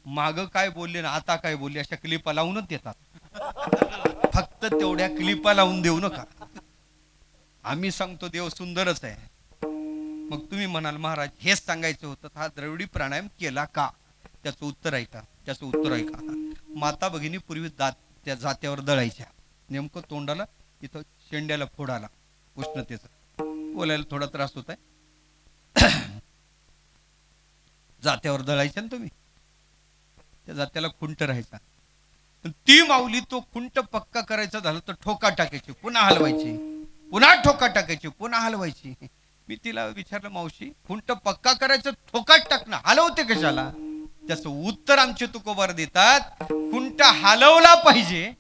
माग काय बोलले ना आता काय बोलले अशा क्लिपा लावूनच देतात. फक्त तेवढ्या क्लिपा लावून देऊ नका. आम्ही सांगतो देव सुंदरच आहे. मग तुम्ही म्हणाल महाराज हेच सांगायचं होतं, हा द्रविडी प्राणायाम केला का? त्याचं उत्तर आहे का? त्याचं उत्तर आहे का? माता भगिनी पूर्वी त्या जात्यावर दळायच्या. नेमकं तोंडाला इथं शेंड्याला फोड आला उष्णतेचा, बोलायला थोडा त्रास होत आहे. जात्यावर दळायच्या ना तुम्ही, त्या जात्याला खुंट राहायचा. ती माऊली तो खुंट पक्का करायचा झालं तर ठोका टाकायची, पुन्हा हलवायची, पुन्हा ठोका टाकायची, पुन्हा हलवायची. मी तिला विचारलं, मावशी खुंट पक्का करायचं ठोकाच टाकणं, हलवते कशाला? त्याचं उत्तर आमचे तुकोबार देतात, खुंट हलवला पाहिजे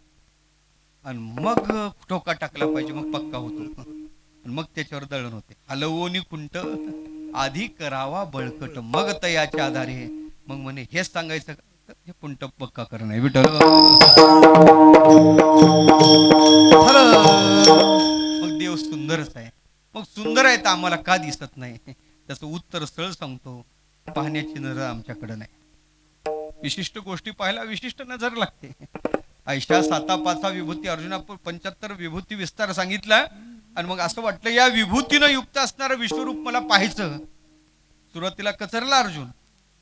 आणि मग ठोका टाकला पाहिजे, मग पक्का होतो. मग त्याच्यावर दळण होते. हलवोनी खुंट आधी करावा बळकट, मग तयाच्या आधारे. मग म्हणे हेच सांगायचं का? हे खुंट पक्का करणं आहे विठ्ठल. मग देव सुंदरच आहे. मग सुंदर आहे तर आम्हाला का दिसत नाही? त्याचं उत्तर सरळ सांगतो, पाहण्याची नजर आमच्याकडे नाही. विशिष्ट गोष्टी पाहायला विशिष्ट नजर लागते. ऐशा 7-5 विभूती, अर्जुना 75 विभूती विस्तार सांगितला. आणि मग असं वाटलं या विभूतीनं युक्त असणारं विश्वरूप मला पाहायचं. सुरुवातीला कचरला अर्जुन,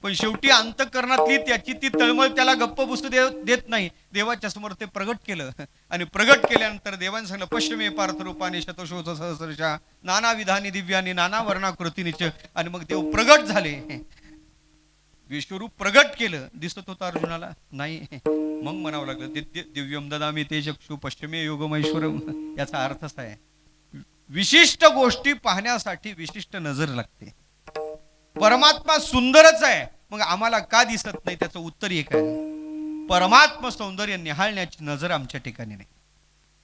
पण शेवटी अंतःकरणातली त्याची ती तळमळ त्याला गप्प बसू देत नाही. देवाच्या समोर ते प्रगट केलं. आणि प्रगट केल्यानंतर देवाने सांगितलं, पश्चिमे पार्थ रूपाने शतशोथ सहस्रशा नाना विधानी दिव्यानी नाना वर्णाकृतीनिच. आणि मग देव प्रगट झाले, विश्वरूप प्रगट केलं. दिसत होतं अर्जुनाला नाही. मग म्हणावं लागलं, दिव्यम ददामी ते चक्षु पश्चिमे योगमैश्वरम. याचा अर्थच आहे, विशिष्ट गोष्टी पाहण्यासाठी विशिष्ट नजर लागते. परमात्मा सुंदरच आहे, मग आम्हाला का दिसत नाही? त्याचं उत्तर एक आहे, परमात्मा सौंदर्य निहाळण्याची नजर आमच्या ठिकाणी नाही.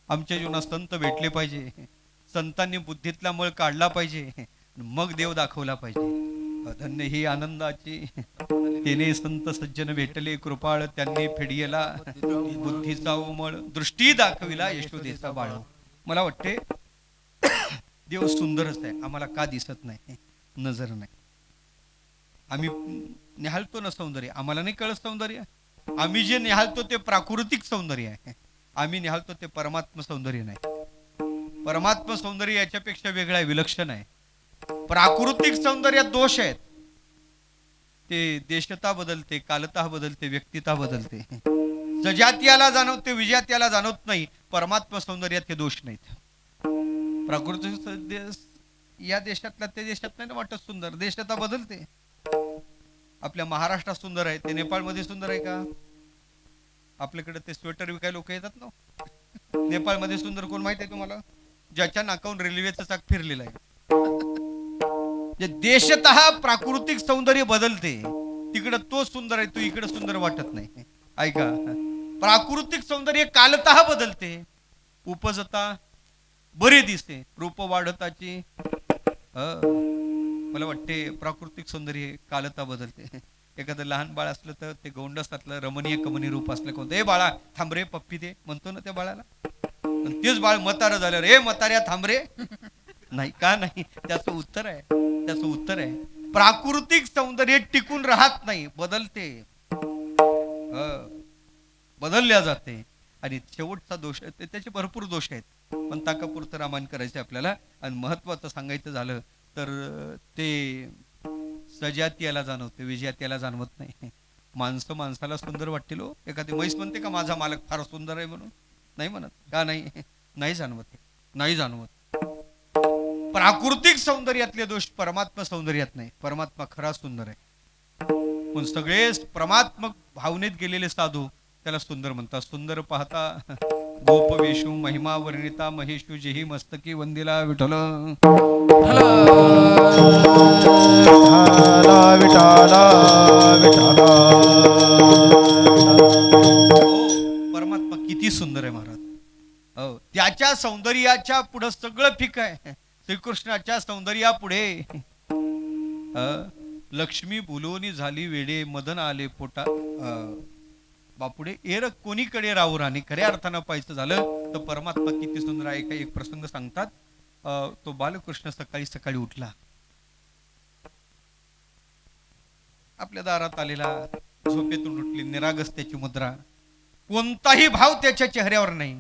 आमच्या जीवनात संत भेटले पाहिजे, संतांनी बुद्धीतला मळ काढला पाहिजे, मग देव दाखवला पाहिजे. धन्य ही आनंदाची तेने संत सज्जन भेटले कृपाळ, त्यांनी फेडियला बुद्धीचा उमळ, दृष्टी दाखविला यशोदेचा बाळ. मला वाटते देव सुंदरच आहे, आम्हाला का दिसत नाही? नजर नाही. आम्ही निहाळतो ना सौंदर्य, आम्हाला नाही कळत सौंदर्य. आम्ही जे निहाळतो ते प्राकृतिक सौंदर्य आहे, आम्ही निहाळतो ते परमात्मा सौंदर्य नाही. परमात्मा सौंदर्य याच्यापेक्षा वेगळं आहे, विलक्षण आहे. प्राकृतिक सौंदर्यात दोष आहेत, ते देशता बदलते, कालता बदलते, व्यक्तिता बदलते. सजातीयाला जाणवते, विजातीयाला जाणवत नाही. परमात्मा सौंदर्यात हे दोष नाहीत. या देशातल्या त्या देशात नाही ना वाटत सुंदर. देश आता बदलते. आपल्या महाराष्ट्रात सुंदर आहे ते नेपाळमध्ये सुंदर आहे का? आपल्याकडे ते स्वेटर विकाय लोक येतात ना, नेपाळमध्ये सुंदर कोण माहिती आहे तुम्हाला? ज्याच्या नाकावून रेल्वेचं चाक फिरलेलं आहे. देशतः प्राकृतिक सौंदर्य बदलते. तिकडं तो सुंदर आहे, तू इकडे सुंदर वाटत नाही. ऐका, प्राकृतिक सौंदर्य कालतः बदलते. उपजता बरे दिसते, रूप वाढताची मला वाटते प्राकृतिक सौंदर्य कालता बदलते. एखादं लहान बाळ असलं तर ते गोंडसातलं रमणीय कमनीय रूप असलं कोणतं, ए बाळा थांब रे पप्पी दे म्हणतो ना त्या बाळाला. आणि तेच बाळ म्हातारं झाल्यावर ए म्हाताऱ्या थांब रे नाही का? नाही, त्याचं उत्तर आहे प्राकृतिक सौंदर्य टिकून राहत नाही, बदलते, बदलल्या जाते. आणि शेवटचा दोष आहे, त्याचे भरपूर दोष आहेत, पण ताकापुरतं रामायण करायचं आपल्याला. आणि महत्वाचं सांगायचं झालं तर ते सजातीयाला जाणवते, विजातीयाला जाणवत नाही. माणसं माणसाला सुंदर वाटतील हो. एखादी म्हैस म्हणते का माझा मालक फार सुंदर आहे म्हणून? नाही म्हणत का? नाही जाणवत. प्राकृतिक सौंदर्यातले दोष परमात्मा सौंदर्यात नाही. परमात्मा खरा सुंदर आहे. पण सगळे परमात्मा भावनेत गेलेले साधू त्याला सुंदर म्हणतात. सुंदर पाहता गोपवेशू महिमा वर्णिता महेशू जेही मस्तकी वंदिला विठ्ठल. परमात्मा किती सुंदर आहे महाराज. हो, त्याच्या सौंदर्याच्या पुढे सगळं फिक आहे. श्रीकृष्णाच्या सौंदर्यापुढे लक्ष्मी बोलवणी झाली वेडे, मदन आले पोटा बापुडे, एर कोणीकडे राहू राणी. खऱ्या अर्थानं पाहायचं झालं तर परमात्मा किती सुंदर आहे. का एक प्रसंग सांगतात. तो बालकृष्ण सकाळी सकाळी उठला, आपल्या दारात आलेला, झोपेतून उठली, निरागस त्याची मुद्रा, कोणताही भाव त्याच्या चेहऱ्यावर नाही,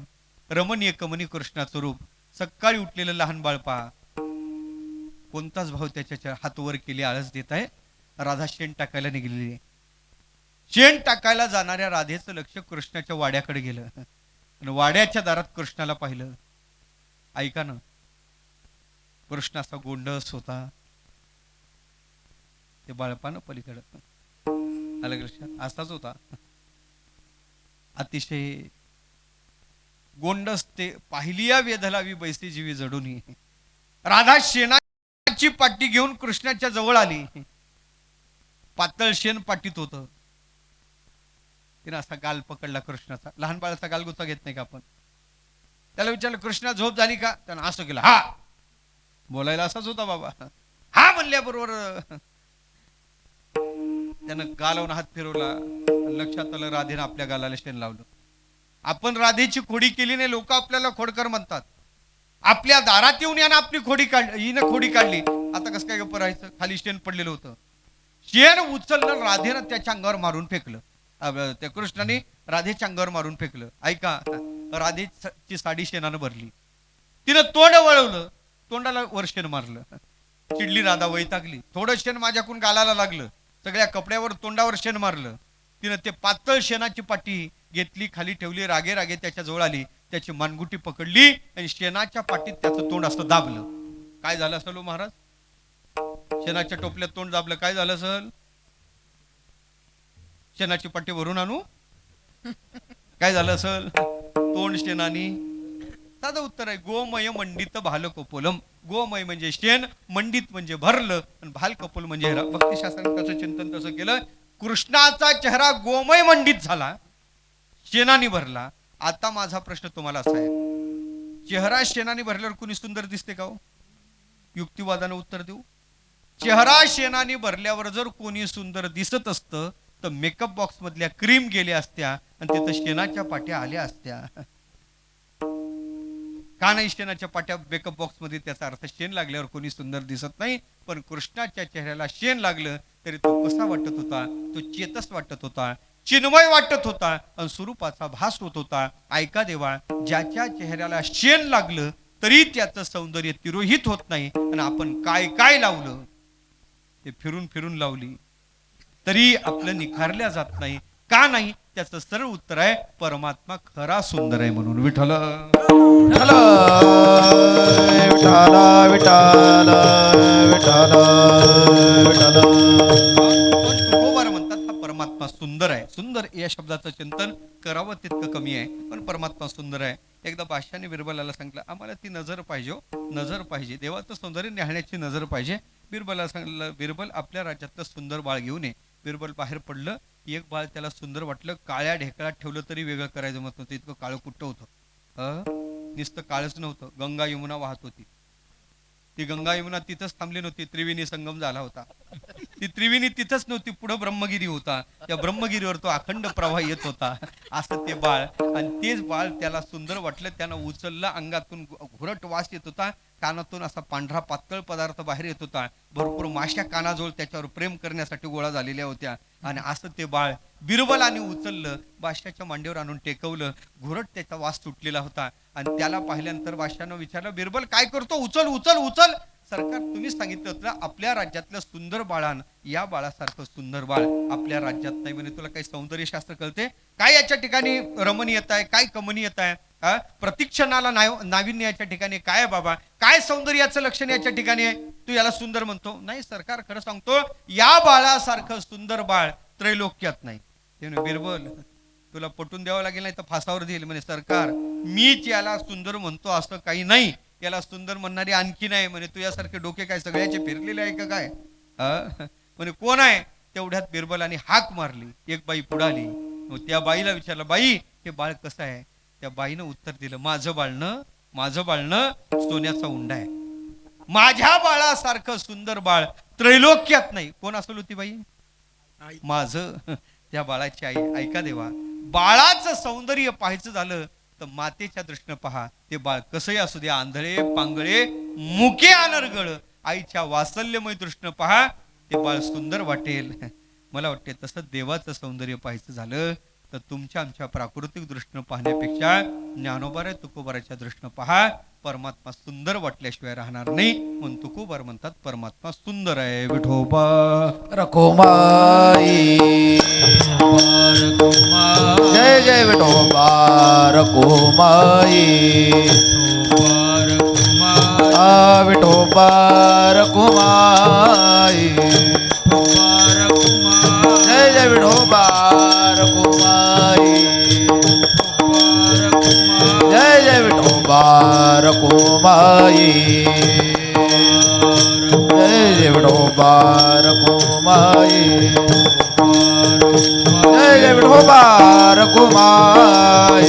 रमणीय कमनीय कृष्णाचं रूप. सकाळी उठलेलं लहान बाळ पहा, कोणताच भाव त्याच्या हात वर केले, आळस देत आहे. राधा शेण टाकायला निघलेली आहे. शेण टाकायला जाणाऱ्या राधेचं लक्ष कृष्णाच्या वाड्याकडे गेलं आणि वाड्याच्या दारात कृष्णाला पाहिलं. ऐका ना, कृष्णाचा गोंडस होता, ते बाळपानं पलीकडं आलं लक्षात, असाच होता. अतिशय गोंडस ते पाहिलिया वेधलावी बैसे जीवी जडून. राधा शेणाची पाटी घेऊन कृष्णाच्या जवळ आली. पातळ शेण पाटीत होतं. तिने असा गाल पकडला कृष्णाचा. लहान बाळाचा गालगुचा घेत नाही का आपण? त्याला विचारलं कृष्णा झोप झाली का? त्यानं असं केलं, हा. बोलायला असाच होता बाबा. हा म्हणल्याबरोबर त्यानं गालावून हात फिरवला. लक्षात आलं राधेनं आपल्या गालाला शेण लावलं. आपण राधेची खोडी केली नाही, लोक आपल्याला खोडकर म्हणतात. आपल्या दारात येऊन यानं आपली खोडी काढली, हिनं खोडी काढली. आता कसं काय गप्प राहायचं? खाली शेण पडलेलं होतं. शेण उचललं, राधेनं त्याच्या अंगावर मारून फेकलं. त्या कृष्णाने राधेच्या अंगावर मारून फेकलं. ऐका, राधेची साडी शेणानं भरली. तिनं तोंड वळवलं, तोंडाला वर शेण मारलं. चिडली राधा, वैतागली. थोडं शेण माझ्याकडून गालाला लागलं, सगळ्या कपड्यावर तोंडावर शेण मारलं. तिनं ते पातळ शेणाची पाटी घेतली, खाली ठेवली, रागे रागे त्याच्या जवळ आली, त्याची मानगुटी पकडली आणि शेणाच्या पाटीत त्याचं तोंड असं दाबलं. काय झालं असेल हो महाराज? शेणाच्या टोपल्यात तोंड दाबलं, काय झालं असेल? शेणाची पाटी भरून आणू? काय झालं असेल? तोंड शेणानी. साधं उत्तर आहे, गोमय मंडित भाल कपोलम. गोमय म्हणजे शेण, मंडित म्हणजे भरलं, आणि भाल कपोल म्हणजे भक्तिशास्त्राने कसं चिंतन तसं केलं. कृष्णाचा चेहरा गोमय मंडित झाला, शेणाने भरला. आता माझा प्रश्न तुम्हाला असा आहे, चेहरा शेणाने भरल्यावर कुणी सुंदर दिसते का हो? युक्तिवादानं उत्तर देऊ. चेहरा शेणाने भरल्यावर जर कोणी सुंदर दिसत असतं तर मेकअप बॉक्स मधल्या क्रीम गेल्या असत्या आणि तिथं शेणाच्या पाट्या आल्या असत्या. का नाही शेणाच्या पाट्या मेकअप बॉक्स मध्ये? त्याचा अर्थ शेण लागल्यावर कोणी सुंदर दिसत नाही. पण कृष्णाच्या चेहऱ्याला शेण लागलं तरी तो कसा वाटत होता? तो चेतस वाटत होता, चिन्मय वाटत होता आणि स्वरूपाचा भास होत होता. ऐका देवा, ज्याच्या चेहऱ्याला शेण लागलं तरी त्याचं सौंदर्य तिरोहित होत नाही. आणि आपण काय काय लावलं ते फिरून फिरून लावली तरी आपलं निखारल्या जात नाही. का नाही? त्याचं सरळ उत्तर आहे परमात्मा खरा सुंदर आहे म्हणून. विठ्ठल विठ्ठल विठ्ठल विठ्ठल विठ्ठल विठ्ठल. पण तुकोबार म्हणतात हा परमात्मा सुंदर आहे. सुंदर या शब्दाचं चिंतन करावं तितकं कमी आहे, पण परमात्मा सुंदर आहे. एकदा बादशाने बिरबलाला सांगितलं, आम्हाला ती नजर पाहिजे, नजर पाहिजे, देवाचं सौंदर्य न्याहाळण्याची नजर पाहिजे. बिरबलाला सांगितलं, बिरबल आपल्या राज्यातलं सुंदर बाळ घेऊन ये. बिरबल बाहेर पडलं. एक बाळ त्याला सुंदर वाटलं. काळ्या ढेकळात ठेवलं तरी वेगळं करायचं मत नव्हतं, इतकं काळं कुठं होतं. नुसतं काळच नव्हतं, गंगा यमुना वाहत होती. ती गंगा यमुना तिथंच थांबली नव्हती, त्रिवेणी संगम झाला होता. ती त्रिवेणी तिथंच नव्हती, पुढं ब्रह्मगिरी होता. त्या ब्रह्मगिरीवर तो अखंड प्रवाह येत होता. असं ते बाळ, आणि तेच बाळ त्याला सुंदर वाटलं. त्यानं उचललं, अंगातून घुरट वास येत होता, कानातून असा पांढरा पातळ पदार्थ बाहेर येत होता. भरपूर माश्या कानाजवळ त्याच्यावर प्रेम करण्यासाठी गोळा झालेल्या होत्या. आणि असं ते बाळ बिरबलाने उचललं, बादशाच्या मांडीवर आणून टेकवलं. घुरट त्याचा वास सुटलेला होता. आणि त्याला पाहिल्यानंतर बादशानं विचारलं, बिरबल काय करतो? उचल उचल उचल. सरकार, तुम्हीच सांगितलं होतं आपल्या राज्यातलं सुंदर बाळान या बाळासारखं सुंदर बाळ आपल्या राज्यात नाही म्हणे. तुला काही सौंदर्यशास्त्र कळते काय? याच्या ठिकाणी रमणीयता आहे, काय कमनीयता आहे? प्रतिक्षणाला नाविन्य याच्या ठिकाणी काय आहे बाबा? काय सौंदर्याचं लक्षण याच्या ठिकाणी आहे? तू याला सुंदर म्हणतो? नाही सरकार, खरं सांगतो, या बाळासारखं सुंदर बाळ त्रैलोक्यात नाही. बिरबल, तुला पटून द्यावं लागेल, नाही तर फासावर देईल म्हणे. सरकार, मीच याला सुंदर म्हणतो असं काही नाही. याला सुंदर म्हणणारी आणखी नाही म्हणे. तू यासारखे डोके काय सगळ्याचे फिरलेले आहे का काय? म्हणे कोण आहे? तेवढ्यात बिरबलाने हाक मारली. एक बाई पुढाली. त्या बाईला विचारलं, बाई हे बाळ कसं आहे? त्या बाईनं उत्तर दिलं, माझं बाळनं सोन्याचा उंडा आहे. माझ्या बाळासारखं सुंदर बाळ त्रैलोक्यात नाही. कोण असेल होती बाई? माझं, त्या बाळाची आई. ऐका देवा, बाळाचं सौंदर्य पाहायचं झालं तर मातेच्या दृष्टीनं पहा. ते बाळ कसंही असू द्या, आंधळे पांगळे मुके अनर्गळ, आईच्या वात्सल्यमय दृष्टीनं पहा, ते बाळ सुंदर वाटेल. मला वाटते तसं देवाचं सौंदर्य पाहायचं झालं तर तुमच्या आमच्या प्राकृतिक दृष्टीनं पाहण्यापेक्षा ज्ञानोबारा तुकोबाराच्या दृष्टीनं पहा. परमात्मा सुंदर वाटल्याशिवाय राहणार नाही. म्हणून तुकोबार म्हणतात परमात्मा सुंदर आहे. विठोबा रखुमाई जय जय विठोबा रखुमाई. विठोबा रखुमाई जय जय विठोबा रखुमाई. जय जय विठोबा रखुमाई. जय जय विठोबा रखुमाई. जय जय विठोबा रखुमाई.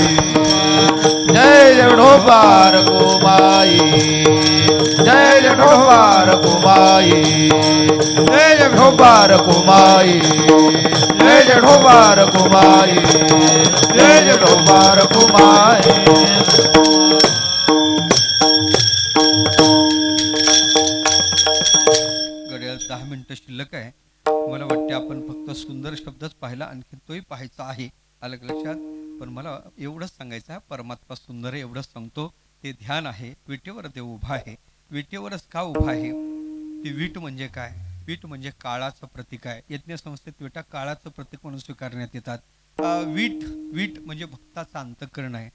जय जय विठोबा रखुमाई. जय जय विठोबा रखुमाई. जय जय विठोबा रखुमाई. जय जय विठोबा रखुमाई. जय जय विठोबा रखुमाई. घड्याळ 10 मिनिटं शिल्लक आहे. मला वाटते आपण फक्त सुंदर शब्दच पाहिला, आणखी तोही पाहायचा आहे. आलं का लक्षात? पण मला एवढंच सांगायचं आहे, परमात्मा सुंदर आहे एवढंच सांगतो. ते ध्यान आहे. विटेवर देव उभा आहे. विटेवरच का उभा आहे? ती वीट म्हणजे काय? वीट म्हणजे काळाचं प्रतीक आहे. यज्ञ संस्थेत विटा काळाचं प्रतीक म्हणून स्वीकारण्यात येतात. वीट म्हणजे भक्ताचं अंतःकरण आहे,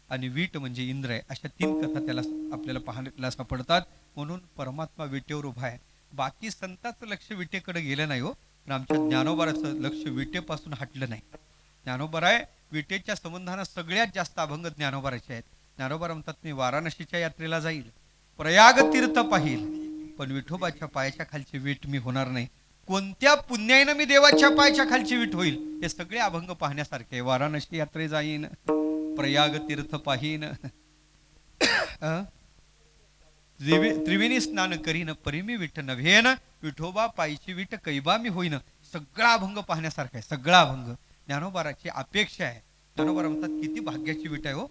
आणि वीट म्हणजे इंद्र आहे. अशा 3 कथा त्याला आपल्याला पाहायला सापडतात. म्हणून परमात्मा विटेवर उभा आहे. बाकी संतांचं लक्ष विटेकडे गेलं नाही हो, पण आमच्या ज्ञानोबाराचं लक्ष विटेपासून हटलं नाही. ज्ञानोबाराय विटेच्या संबंधानं सगळ्यात जास्त अभंग ज्ञानोबाराचे आहेत. ज्ञानोबारा म्हणतात, मी वाराणसीच्या यात्रेला जाईल, प्रयाग तीर्थ पाहिल, पण विठोबाच्या पायाच्या खालची वीट मी होणार नाही. कोणत्या पुण्याईनं मी देवाच्या पायाच्या खालची वीट होईल? हे सगळे अभंग पाहण्यासारखे. वाराणसी यात्रे जाईन, प्रयाग तीर्थ पाहीन, त्रिवेणी स्नान करीन, परिमी विठ नव्हेन, विठोबा पायची विठ कैबा मी होईन. सगळा अभंग पाहण्यासारखा आहे. सगळा अभंग ज्ञानोबाराची अपेक्षा आहे. ज्ञानोबारा म्हणतात, किती भाग्याची विठ आहे हो.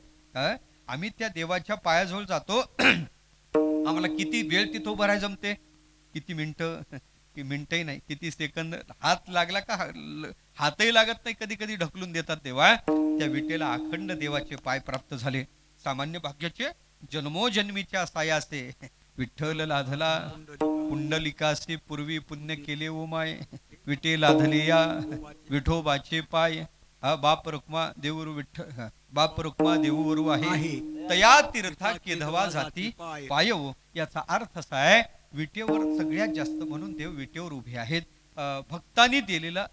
आम्ही त्या देवाच्या पायाजवळ जातो, आम्हाला किती वेळ तिथं उभं राहायला जमते? किती मिनिटं? मिनिटही नाही, किती सेकंद. हात लागला का हातही लागत नाही, कधी कधी ढकलून देतात देवा. त्या विटेला अखंड देवाचे पाय प्राप्त झाले. सामान्य भाग्याचे जन्मोजन्मीच्या सायासे विठ्ठल लाधला पुंडलिकासे पूर्वी पुण्य केले ओ माय. विटे लाधले या विठोबाचे पाय, हा बाप रुक्मा देऊरू बाप रुक्मा देऊवरू आहे तया तीर्था केधवा जाती पायव. याचा अर्थ असा आहे विटेवर सगळ्यात जास्त म्हणून देव विटेवर उभे आहेत. भक्तांनी दिलेला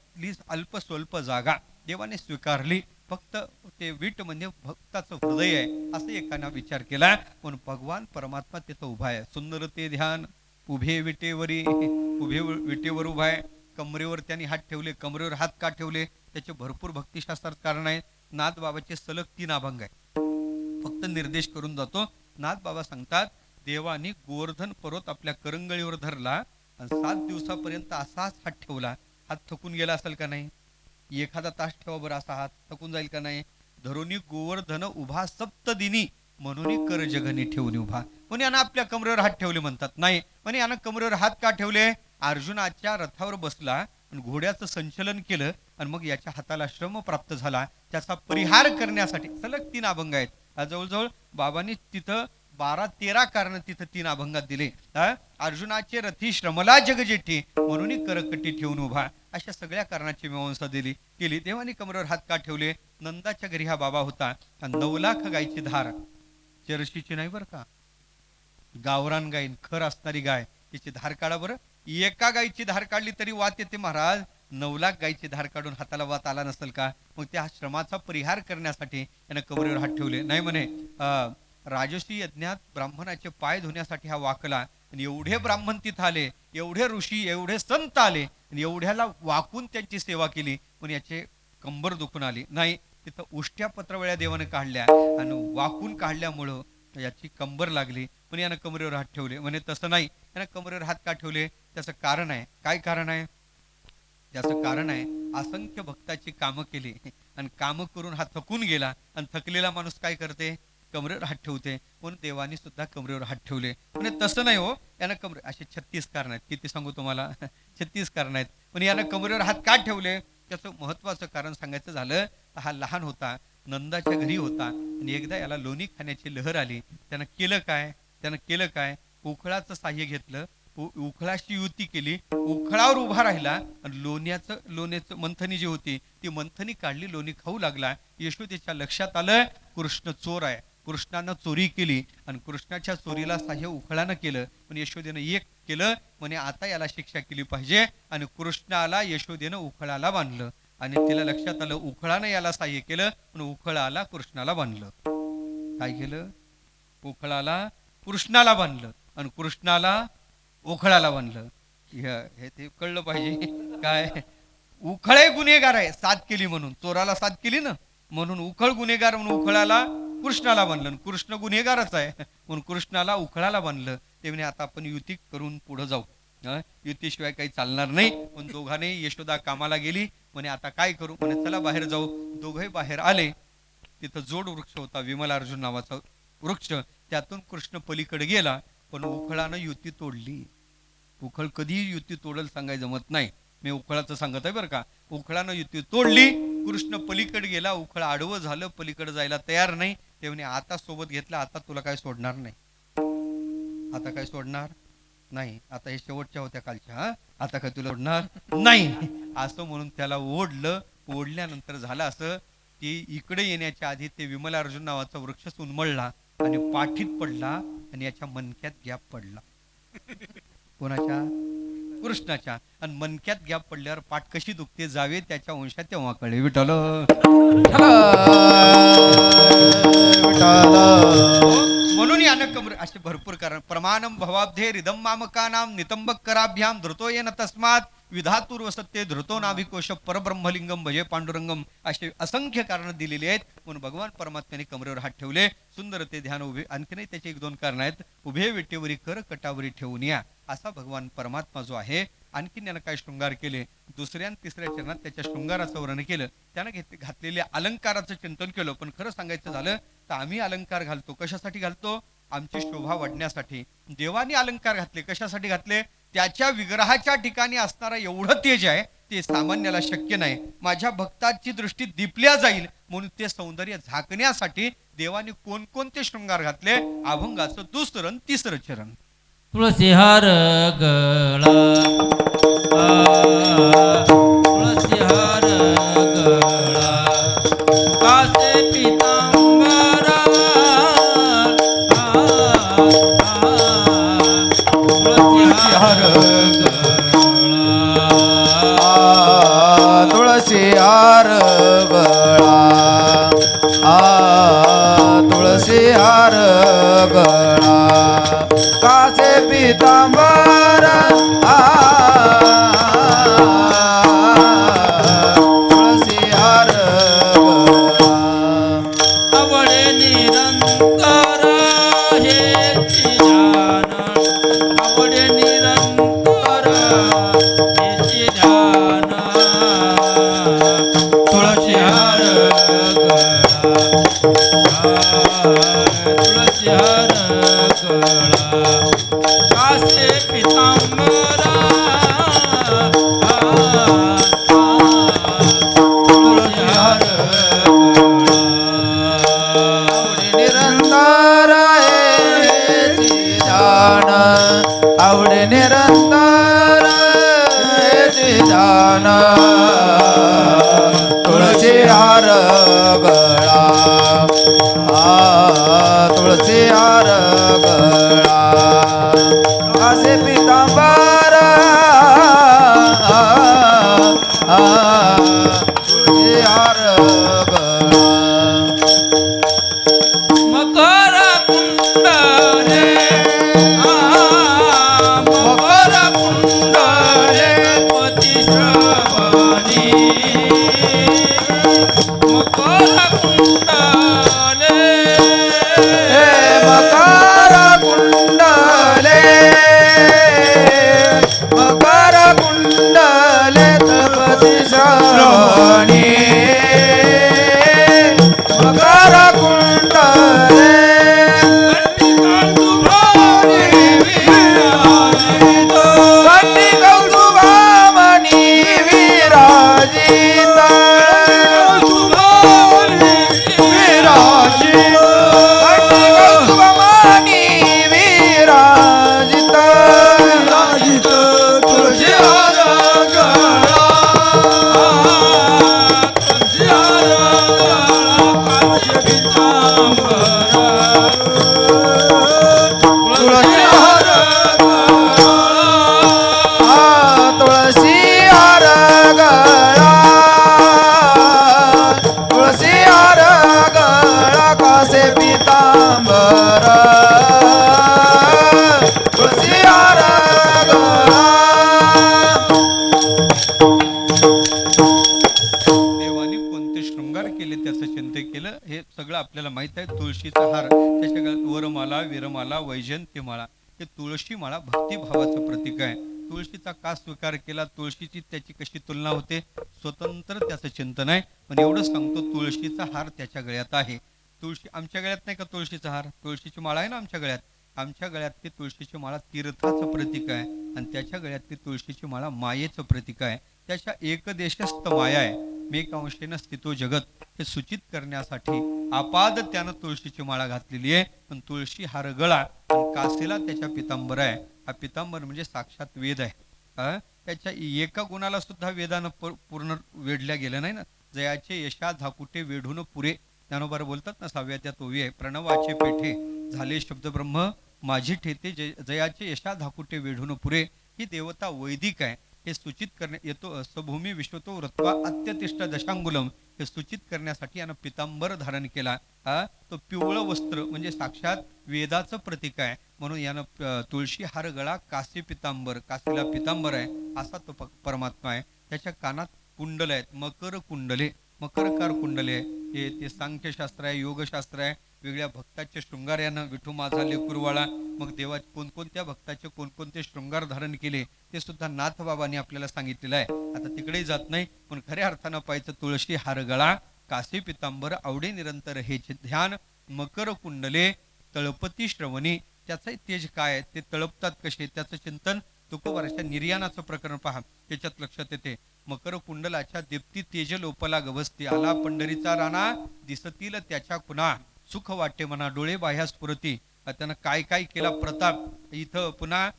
अल्प स्वल्प जागा देवाने स्वीकारली. फक्त ते विट म्हणजे भक्ताचं हृदय आहे असं एकानं विचार केला. पण भगवान परमात्मा तिथं उभा आहे. सुंदर ते ध्यान उभे विटेवरी उभे विटेवर उभा आहे. कमरेवर त्यांनी हात ठेवले. कमरेवर हात का ठेवले त्याचे भरपूर भक्तिशास्त्रात कारण आहे. नाथ बाबाचे सलग 3 अभंग आहे. फक्त निर्देश करून जातो. नाथ बाबा सांगतात देवानी गोवर्धन पर्वत आपल्या करंगळीवर धरला आणि 7 दिवसापर्यंत असाच हात ठेवला. हात थकून गेला असेल का नाही? एखादा तास ठेवा बरं असा हात थकून जाईल का नाही? धरुनी गोवर्धन उभा सप्तदिनी म्हणून कर जगनी ठेवून उभा. पण यानं आपल्या कमरेवर हात ठेवले म्हणतात. नाही पण यानं कमरेवर हात का ठेवले? अर्जुनाच्या रथावर बसला आणि घोड्याचं संचलन केलं आणि मग याच्या हाताला श्रम प्राप्त झाला. त्याचा परिहार करण्यासाठी सलग 3 अभंग आहेत. जवळजवळ बाबांनी तिथं 12-13 कारण तिथं 3 अभंगात दिले. अर्जुनाचे रथी श्रमला जगजेठी म्हणून करकटी ठेवून उभा. अशा सगळ्या कारणाची मीमांसा केली. देवानी कमरेवर हात का ठेवले? नंदाच्या घरी हा बाबा होता. 9 लाख गायची धार जर्शीची नाही बरं का, गावरान गाय खर असणारी गाय तिची धार काढा बरं. एका गायची धार काढली तरी वात येते महाराज. 9 लाख गायची धार काढून हाताला वात आला नसेल का? मग त्या श्रमाचा परिहार करण्यासाठी यानं कमरेवर हात ठेवले. नाही म्हणे राजसी यज्ञात ब्राह्मणाचे पाय धुण्यासाठी हा वाकला आणि एवढे ब्राह्मण तिथं आले, एवढे ऋषी एवढे संत आले आणि एवढ्याला वाकून त्यांची सेवा केली पण याचे कंबर दुखून आली. नाही तिथं उष्ट्या पत्रवळ्या देवाने काढल्या आणि वाकून काढल्यामुळं याची कंबर लागली पण यानं कमरेवर हात ठेवले. म्हणे तसं नाही, यानं कमरेवर हात का ठेवले? त्याचं कारण आहे. काय कारण आहे? त्याचं कारण आहे असंख्य भक्ताची कामं केली आणि कामं करून हा थकून गेला आणि थकलेला माणूस काय करते? कमरेवर हात ठेवते. म्हणून देवानी सुद्धा कमरेवर हात ठेवले. म्हणजे तसं नाही हो, यानं कमरे असे 36 कारण आहेत. किती सांगू तुम्हाला? 36 कारण आहेत. पण यानं कमरेवर हात का ठेवले? त्याचं महत्वाचं कारण सांगायचं झालं तर हा लहान होता, नंदाच्या घरी होता आणि एकदा याला लोणी खाण्याची लहर आली. त्यानं केलं काय? उखळाचं साह्य घेतलं, उखळाशी युती केली, उखळावर उभा राहिला आणि लोण्याचं मंथनी जी होती ती मंथनी काढली, लोणी खाऊ लागला. यशोदेच्या लक्षात आलं कृष्ण चोर आहे. कृष्णानं चोरी केली आणि कृष्णाच्या चोरीला साह्य उखळानं केलं. पण यशोदेनं एक केलं म्हणे आता याला शिक्षा केली पाहिजे आणि कृष्णाला यशोदेनं उखळाला बांधलं आणि तिला लक्षात आलं उखळानं याला साह्य केलं पण उखळाला कृष्णाला बांधलं. काय केलं? उखळाला कृष्णाला बांधलं आणि कृष्णाला उखळाला बांधलं. हे ते कळलं पाहिजे. काय उखळे गुन्हेगार आहे, साथ केली म्हणून, चोराला साथ केली ना म्हणून उखळ गुन्हेगार म्हणून उखळाला कृष्णाला बांधलं. कृष्ण गुन्हेगारच आहे म्हणून कृष्णाला उखळाला बांधलं. ते म्हणे आता आपण युती करून पुढे जाऊ, युतीशिवाय काही चालणार नाही. पण दोघांनी यशोदा कामाला गेली. म्हणे आता काय करू? म्हणे चला बाहेर जाऊ. दोघे बाहेर आले. तिथं जोड वृक्ष होता, विमलार्जुन नावाचा वृक्ष. त्यातून कृष्ण पलीकडे गेला पण उखळानं युती तोडली. उखळ कधी युती तोडल सांगाय जमत नाही, मी उखळाचं सांगत आहे बरं का. उखळानं युती तोडली, कृष्ण पलीकडे गेला, उखळ आडवं झालं, पलीकडे जायला तयार नाही. ते म्हणे आता सोबत घेतला, आता तुला काय सोडणार नाही. आता काय सोडणार नाही, आता हे शेवटच्या होत्या कालच्या, आता काय तुला सोडणार नाही असं म्हणून त्याला ओढलं. ओढल्यानंतर झालं असं की इकडे येण्याच्या आधी ते विमलार्जुन नावाचा वृक्ष उन्मळला आणि पाठीत पडला आणि याच्या मनक्यात गॅप पडला. कोणाच्या? कृष्णाच्या. आणि मनक्यात गॅप पडल्यावर पाठ कशी दुखते जावे त्याच्या वंशात तेव्हा कळे. विठ्ठल म्हणून यानं कमर असे भरपूर कारण. प्रमाणम भवाब्धे रिदम मामकानाम नितंबक कराभ्याम धृतो येन तस्मात विधातुर्व सत्य धृतो नाभिकोश परब्रह्मलिंगम भजे पांडुरंगम. असे असंख्य कारण दिलेली आहेत. म्हणून भगवान परमात्म्याने कमरेवर हात ठेवले. सुंदर ते ध्यान उभे. आणखीनही त्याचे 1-2 कारण आहेत. उभे विटेवरी कर कटावरी ठेवून या असा भगवान परमात्मा जो आहे. आणखीन यानं काय शृंगार केले? 2ऱ्या आणि 3ऱ्या चरणात त्याच्या शृंगाराचं वर्णन केलं. त्यानं घातलेल्या अलंकाराचं चिंतन केलं. पण खरं सांगायचं झालं तर आम्ही अलंकार घालतो कशासाठी घालतो? आमची शोभा वाढण्यासाठी. देवानी अलंकार घातले कशासाठी घातले? त्याच्या विग्रहाच्या ठिकाणी असणारा एवढं तेज आहे ते सामान्याला शक्य नाही. माझ्या भक्ताची दृष्टी दिपल्या जाईल म्हणून ते सौंदर्य झाकण्यासाठी देवाने कोणकोणते शृंगार घातले? अभंगाचं 2रं आणि 3रं चरण. तुळसीहार गळा तुळसीहार गळा तुळशी हार गळा तुळशी हार गळा कासे पितांबर तुळशी हार गळा आवडे निरंतर हेची ध्यान आवडे निरंतर हेची ध्यान तुळशी हार तुळशी हार गळा कासे पितांबरा तुळशी हार निरंतर हेची ध्यान आवडे निरंतर हेची ध्यान तुळशी हार गळा तुळशी हार गळा असे पितांबर तुळशी हार गळा मकर कुंडले मकर कुंडले पती श्रवणी मकर कुंडले मकर कुंडले मकर कुंडले तपती श्रवणी मकर कुंडले कंठी कौतुभामणी विराजित कंठी कौतुभामणी विराजित तुळशी हार गळा तुळशी हार तुळशी हार गळा तुळशी हार गळा कासे पितांबर तुळशी हार गळा देवाने कोणते शृंगार केले त्याचं चिंतन केलं हे सगळं आपल्याला माहित आहे. तुळशीचा हार त्याच्या गळ्यात वरमाला विरमाला वैजंत्यमाळा हे तुळशी माळा भक्तिभावाचं प्रतीक आहे. तुळशीचा का स्वीकार केला तुळशीची त्याची कशी तुलना होते स्वतंत्र त्याचं चिंतन आहे. पण एवढं सांगतो तुळशीचा हार त्याच्या गळ्यात आहे. तुळशी आमच्या गळ्यात नाही का तुळशीचा हार तुळशीची माळा आहे ना आमच्या गळ्यातली तुळशीची माळा तीर्थाचं प्रतीक आहे आणि त्याच्या गळ्यातली तुळशीची माळा मायेचं प्रतीक आहे. त्याच्या एकदेशस्थ माया आहे मेकांशेन स्थितो जगत हे सूचित करण्यासाठी आपाद त्यानं तुळशीची माळा घातलेली आहे. पण तुळशी हार गळा आणि कासेला त्याच्या पितांबर आहे. हा पितांबर म्हणजे साक्षात वेद आहे. त्याच्या एका गुणाला सुद्धा वेदानं पूर्ण वेढल्या गेलं नाही ना. जयाचे यशा झाकुटे वेढून पुरे ज्ञानोबा बोलतात ना 6व्या त्यात ओवी आहे प्रणवाचे पेठे झाले शब्द ब्रह्म माझी ठेते जयाचे यशा धाकुटे वेढून पुरे ही देवता वैदिक आहे हे सूचित करणे येतो. सभूमी विश्वतो व्रत्वा अत्यतिष्ठ दशांगुलम हे सूचित करण्यासाठी यानं पितांबर धारण केला. तो पिवळं वस्त्र म्हणजे साक्षात वेदाचं प्रतीक आहे म्हणून यानं तुळशी हार गळा कासे पितांबर कासेला पितांबर आहे असा तो परमात्मा आहे. त्याच्या कानात कुंडल आहेत मकर कुंडले मकरकार कुंडले हे ते सांख्यशास्त्र आहे योगशास्त्र आहे. वेगळ्या भक्ताचे शृंगार यानं विठू माझा लेकुरवाळा मग देवा कोणकोणत्या भक्ताचे कोणकोणते शृंगार धारण केले ते सुद्धा नाथबाबांनी आपल्याला सांगितलेलं आहे. आता तिकडेही जात नाही पण खऱ्या अर्थानं पाहायचं तुळशी हार गळा कासे पितांबर आवडे निरंतर हे ध्यान मकर कुंडले तळपती श्रवणी त्याचं तेज काय ते तळपतात कसे त्याचं चिंतन तुकोबाराच्या निर्याणाचं प्रकरण पहा त्याच्यात लक्षात येते. मकर कुंडलाच्या दीप्ती तेज लोपला गवस्ती आला पंढरीचा राणा दिसतील त्याच्या खुना सुख वाटे म्हणा डोळे बाह्या स्फुरती. त्यानं काय काय केला प्रताप इथं पुन्हा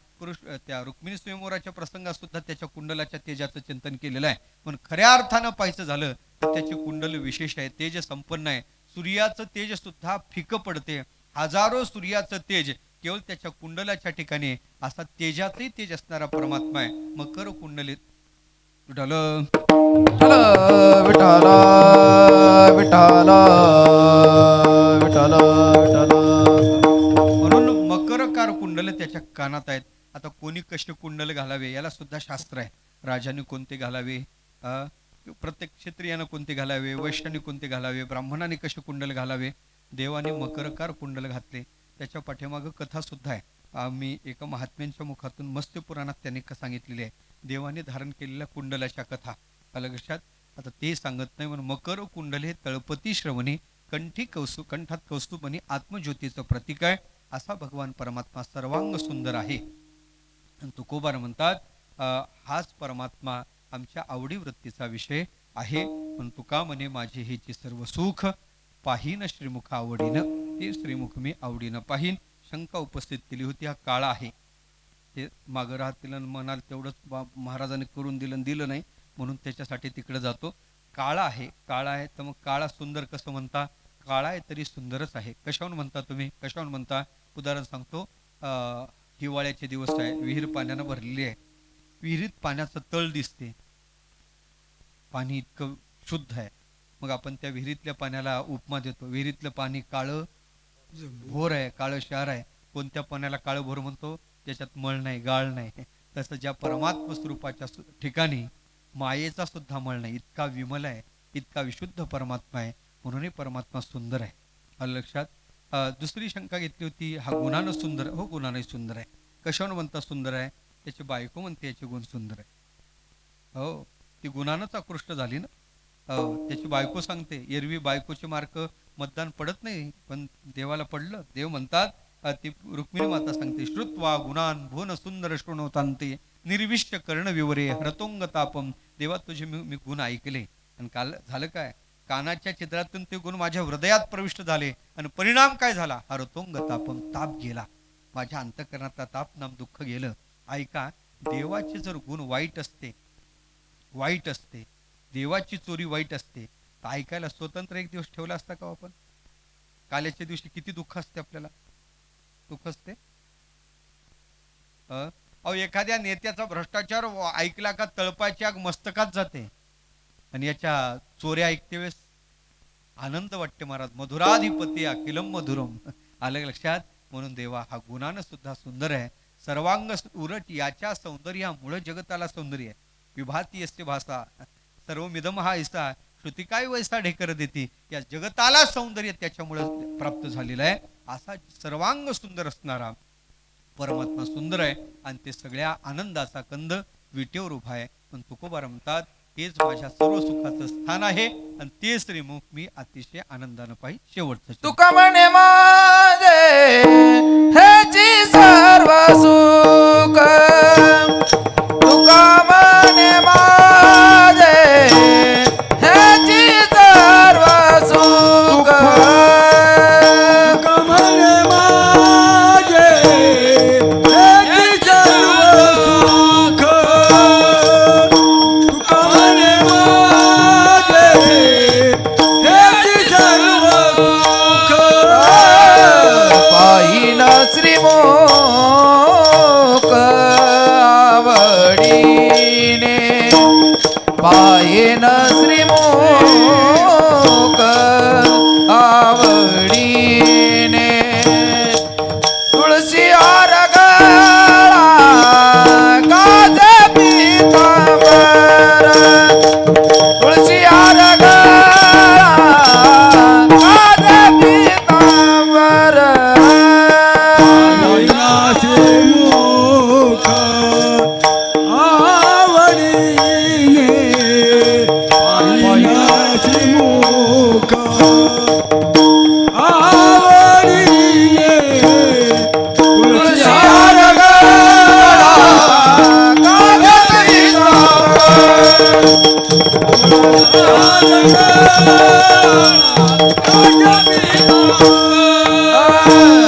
त्या रुक्मिणी स्वयंवराच्या प्रसंगात सुद्धा त्याच्या कुंडलाच्या तेजाचं चिंतन केलेलं आहे. पण खऱ्या अर्थानं पाहायचं झालं तर त्याचे कुंडल विशेष आहे तेज संपन्न आहे. सूर्याचं तेज सुद्धा फिकं पडते हजारो सूर्याचं तेज केवळ त्याच्या कुंडलाच्या ठिकाणी असा तेजाचंही तेज असणारा परमात्मा आहे. मकर कुंडलीत विठ्ठल विठ्ठल विठ्ठल विठ्ठल विठ्ठल म्हणून मकरकार कुंडल त्याच्या कानात आहेत. आता कोणी कसे कुंडल घालावे याला सुद्धा शास्त्र आहे. राजाने कोणते घालावे, प्रत्येक क्षत्रियानं कोणते घालावे, वैश्याने कोणते घालावे, ब्राह्मणाने कसे कुंडल घालावे. देवाने मकरकार कुंडल घातले. त्याच्या पाठीमागं कथा सुद्धा आहे. आम्ही एका महात्म्यांच्या मुखातून मत्स्य पुराणात त्यांनी सांगितलेली आहे. देवाने धारण केलेल्या कुंडलाच्या कथा आलं लक्षात. आता ते सांगत नाही म्हणून मकर कुंडल हे तळपती श्रवणी कंठात कौस्तुभ आणि आत्मज्योतीचं प्रतीक आहे. असा भगवान परमात्मा सर्वांग सुंदर आहे. आणि तुकोबार म्हणतात हाच परमात्मा आमच्या आवडी वृत्तीचा विषय आहे. पण तुका म्हणे माझे हेचे सर्व सुख पाहीन श्रीमुख आवडीनं, ते श्रीमुख मी आवडीनं पाहीन. शंका उपस्थित केली होती. हा काळा आहे, ते मागं राहतील म्हणाल तेवढंच महाराजांनी करून दिलं नाही म्हणून त्याच्यासाठी तिकडे जातो. काळा आहे, काळा आहे तर मग काळा सुंदर कसं म्हणता? काळा आहे तरी सुंदरच आहे. कशावरून म्हणता तुम्ही? कशावरून म्हणता? उदाहरण सांगतो. हिवाळ्याचे दिवस आहे, विहीर पाण्यानं भरलेली आहे. विहिरीत पाण्याचं तळ दिसते, पाणी इतकं शुद्ध आहे. मग आपण त्या विहिरीतल्या पाण्याला उपमा देतो. विहिरीतलं पाणी काळं भोर आहे, काळं क्षार आहे. कोणत्या पाण्याला काळं भोर म्हणतो? ज्याच्यात मळ नाही, गाळ नाही. तसं ज्या परमात्म स्वरूपाच्या ठिकाणी मायेचा सुद्धा मळ नाही, इतका विमल आहे, इतका विशुद्ध परमात्मा आहे. म्हणूनही परमात्मा सुंदर आहे. आलं लक्षात. दुसरी शंका घेतली होती, हा गुणानं सुंदर. हो, गुणाने सुंदर आहे. कशावर म्हणता सुंदर आहे? त्याची बायको म्हणते याचे गुण सुंदर आहे. हो, ती गुणानंच आकृष्ट झाली ना. हो, त्याची बायको सांगते. एरवी बायकोचे मार्क मतदान पडत नाही, पण देवाला पडलं. देव म्हणतात, ती रुक्मिणी माता सांगते, श्रुत्वा गुणान भुवन सुंदर शृणवतांते निर्विष्ट कर्ण विवरे हरतोंग तापम. देवा तुझे मी गुण ऐकले. आणि काल झालं काय? कानाच्या चित्रातून ते गुण माझ्या हृदयात प्रविष्ट झाले आणि परिणाम काय झाला? हरतोंग तापम, ताप गेला. माझ्या अंतःकरणातला ताप नाम दुःख गेलं. ऐका, देवाचे जर गुण वाईट असते, देवाची चोरी वाईट असते, तर ऐकायला स्वतंत्र एक दिवस ठेवला असता का आपण? काल्याच्या दिवशी किती दुःख असते आपल्याला, दुःख असते. अहो, एखाद्या नेत्याचा भ्रष्टाचार ऐकला का तळपाची आग मस्तकात जाते. आणि याच्या चोऱ्या ऐकते वेळेस आनंद वाटते. महाराज, मधुराधिपती अखिलम मधुरम. आलं लक्षात. म्हणून देवा हा गुणानं सुद्धा सुंदर आहे. सर्वांग उरट याच्या सौंदर्यामुळे जगताला सौंदर्य आहे. विभाती असते भाषा सर्व मिदम हा ऐसा श्रुती काय वैसा ढेकर देती. या जगताला सौंदर्य त्याच्यामुळे प्राप्त झालेलं आहे. असा सर्वांग सुंदर असणारा परमात्मा सुंदर आहे. आणि ते सगळ्या आनंदाचा कंद विटेवर उभा आहे. पण तुकोबार म्हणतात, हेच माझ्या सर्व सुखाचं स्थान आहे आणि ते श्रीमुख मी अतिशय आनंदानं पाहि. शेवटचं तुका म्हणे माझे हेची सर्व सुख, तुका म्हणे माझे हेची सर्व सुख, तुका म्हणे माझे हेची सर्व सुख, तुका म्हणे माझे हेची सर्व सुख, पाहिन श्रीमुख आवडीने, पाहिन श्रीमुख आवडीने, तुळशी हार गळा गाज पीतांबर, तुळशी हार गळा गाज पीतांबर, नाचे मुख आवडीने, नाचे मुख आवडीने, तुळशी हार गळा गाज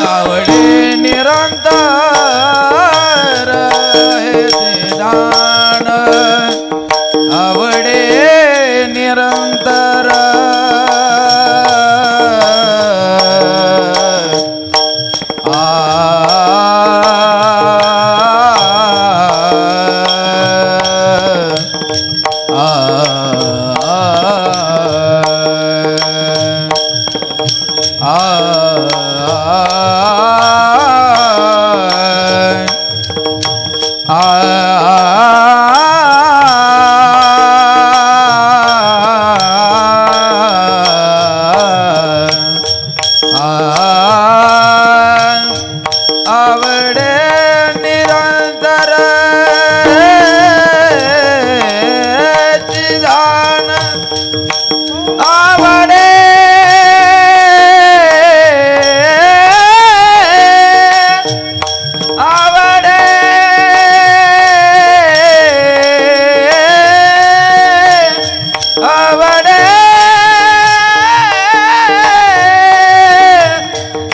आवडे निरंतर हे ते दान, आवडे निरंतर आवडे आवडे आवडे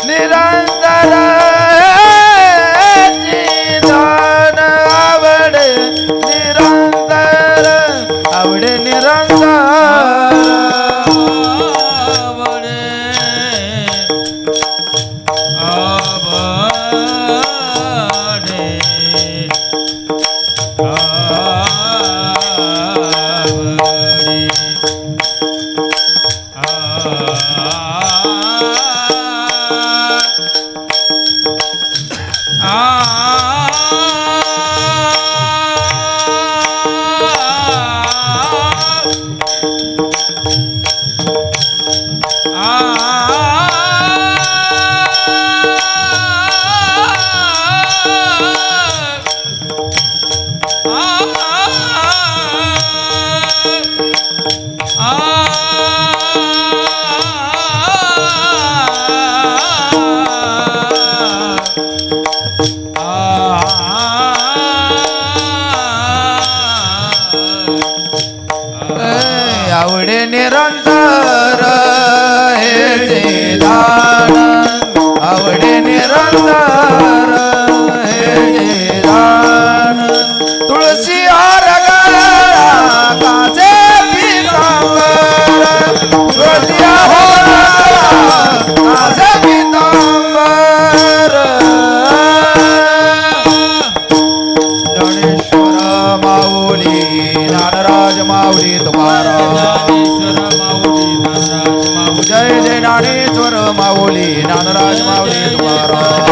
निरंतर चिदान आवडे निरंतर आवडे निरंतर आवडे निरंतर हे जे दान आवडे निरंतर हे जे दान तुळशी हार गळा काचे पितांबर तुळशी हार गळा काचे पितांबर ज्ञानेश्वर माऊली ज्ञानराज माऊली तुकाराम जय जय ज्ञानेश्वर माऊली ज्ञानराज माऊली तुकाराम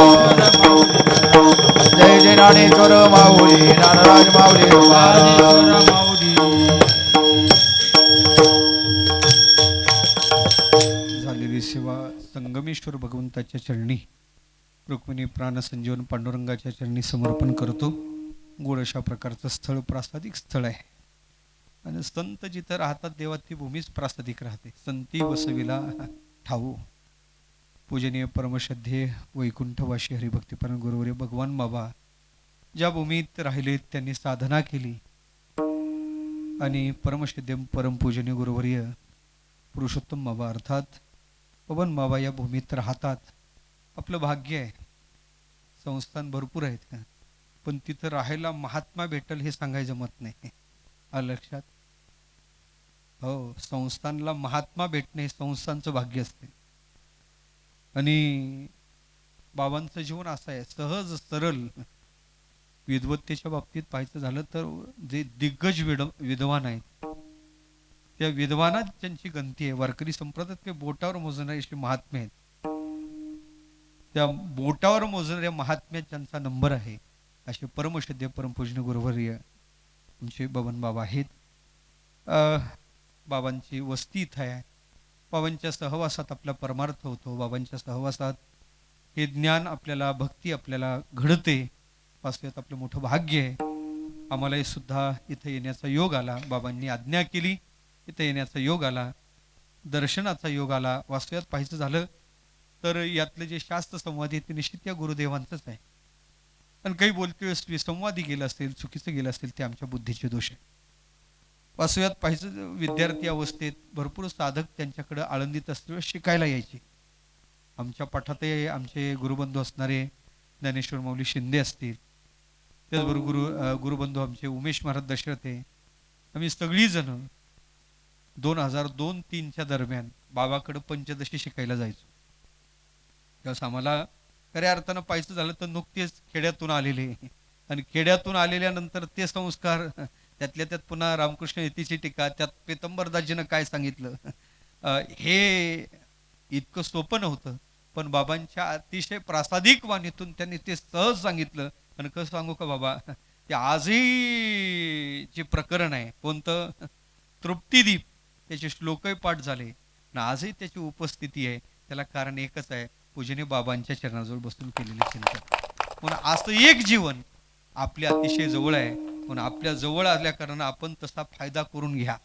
जय जय ज्ञानेश्वर माऊली ज्ञानराज माऊली तुकाराम झालेली सेवा संगमेश्वर भगवंताच्या चरणी रुक्मिणी प्राणसंजीवन पांडुरंगाच्या चरणी समर्पण करतो. गोड अशा प्रकारचं स्थळ प्रासादिक स्थळ आहे आणि संत जिथं राहतात देवात ती भूमीच प्रासादिक राहते. संती वसविला ठाऊ. पूजनीय परमश्रद्धेय वैकुंठवासी हरिभक्तीपरायण गुरुवर्य भगवान बाबा ज्या भूमीत राहिले त्यांनी साधना केली आणि परमश्रद्धेय परमपूजनीय गुरुवर्य पुरुषोत्तम बाबा अर्थात पवन बाबा या भूमीत राहतात. आपलं भाग्य आहे. संस्थान भरपूर आहेत पण तिथं राहायला महात्मा भेटल हे सांगायला जमत नाही. लक्षात हो, संस्थानला महात्मा भेटणे हे संस्थांचं भाग्य असते. आणि बाबांचं जीवन असं आहे सहज सरळ. विद्वत्तेच्या बाबतीत पाहायचं झालं तर जे दिग्गज विद्वान आहेत त्या विद्वानात त्यांची गंती आहे. वारकरी संप्रदायात ते बोटावर मोजणारे असे महात्मे आहेत. त्या बोटावर मोजणाऱ्या महात्म्यात ज्यांचा नंबर आहे असे परमश्रद्धेय परमपूजनीय गुरुवर्य आमचे बबन बाबा आहेत. बाबांची वस्ती इथं आहे. बाबांच्या सहवासात आपला परमार्थ होतो. बाबांच्या सहवासात हे ज्ञान आपल्याला भक्ती आपल्याला घडते. वास्तवात आपलं मोठं भाग्य आहे. आम्हालाही सुद्धा इथं येण्याचा योग आला. बाबांनी आज्ञा केली इथं येण्याचा योग आला. दर्शनाचा योग आला. वास्तवात पाहायचं झालं तर यातले जे शास्त्र संवाद आहे ते निश्चित त्या गुरुदेवांचंच आहे. आणि काही बोलते विसंवादी गेलं असेल चुकीचं गेलं असेल ते आमच्या बुद्धीचे दोष आहे. वास्तवात पाहायचं विद्यार्थी अवस्थेत भरपूर साधक त्यांच्याकडे आळंदीत असल्यावर शिकायला यायचे. आमच्या पाठातही आमचे गुरुबंधू असणारे ज्ञानेश्वर माऊली शिंदे असतील. त्याचबरोबर गुरुबंधू आमचे उमेश महाराज दशरथे. आम्ही सगळीजण 2002-03च्या दरम्यान बाबाकडे पंचदशी शिकायला जायचो. त्यावेळेस आम्हाला खऱ्या अर्थानं पाहायचं झालं तर नुकतेच खेड्यातून आलेले आणि खेड्यातून आलेल्यानंतर ते संस्कार त्यातल्या त्यात पुन्हा रामकृष्ण यतीची टीका त्यात पेतंबरदासजीनं काय सांगितलं हे इतकं सोपं नव्हतं. पण बाबांच्या अतिशय प्रासादिक वाणीतून त्यांनी ते सहज सांगितलं. आणि कसं सांगू का बाबा ते आजही जे प्रकरण आहे कोणतं तृप्तिदीप त्याचे श्लोकही पाठ झाले आणि आजही त्याची उपस्थिती आहे. त्याला कारण एकच आहे पूजनीय बाबांच्या चरणाजवळ बसून केलेले चिंतन. म्हणून असं एक जीवन आपल्या अतिशय जवळ आहे. म्हणून आपल्या जवळ आल्या कारण आपण तसा फायदा करून घ्या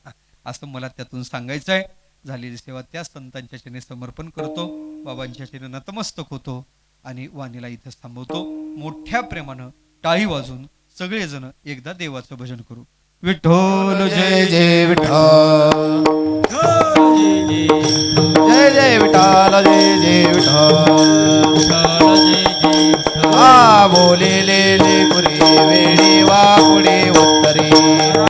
असं मला त्यातून सांगायचं आहे. झालेली सेवा त्या संतांच्या चरणी समर्पण करतो, बाबांच्या चरणी नतमस्तक होतो आणि वाणीला इथं थांबवतो. मोठ्या प्रेमानं टाळी वाजून सगळेजण एकदा देवाचं भजन करू. विठ्ठल जय जय विठ्ठल, जय जय विठ्ठल, जय जय विठ्ठल. हा बोले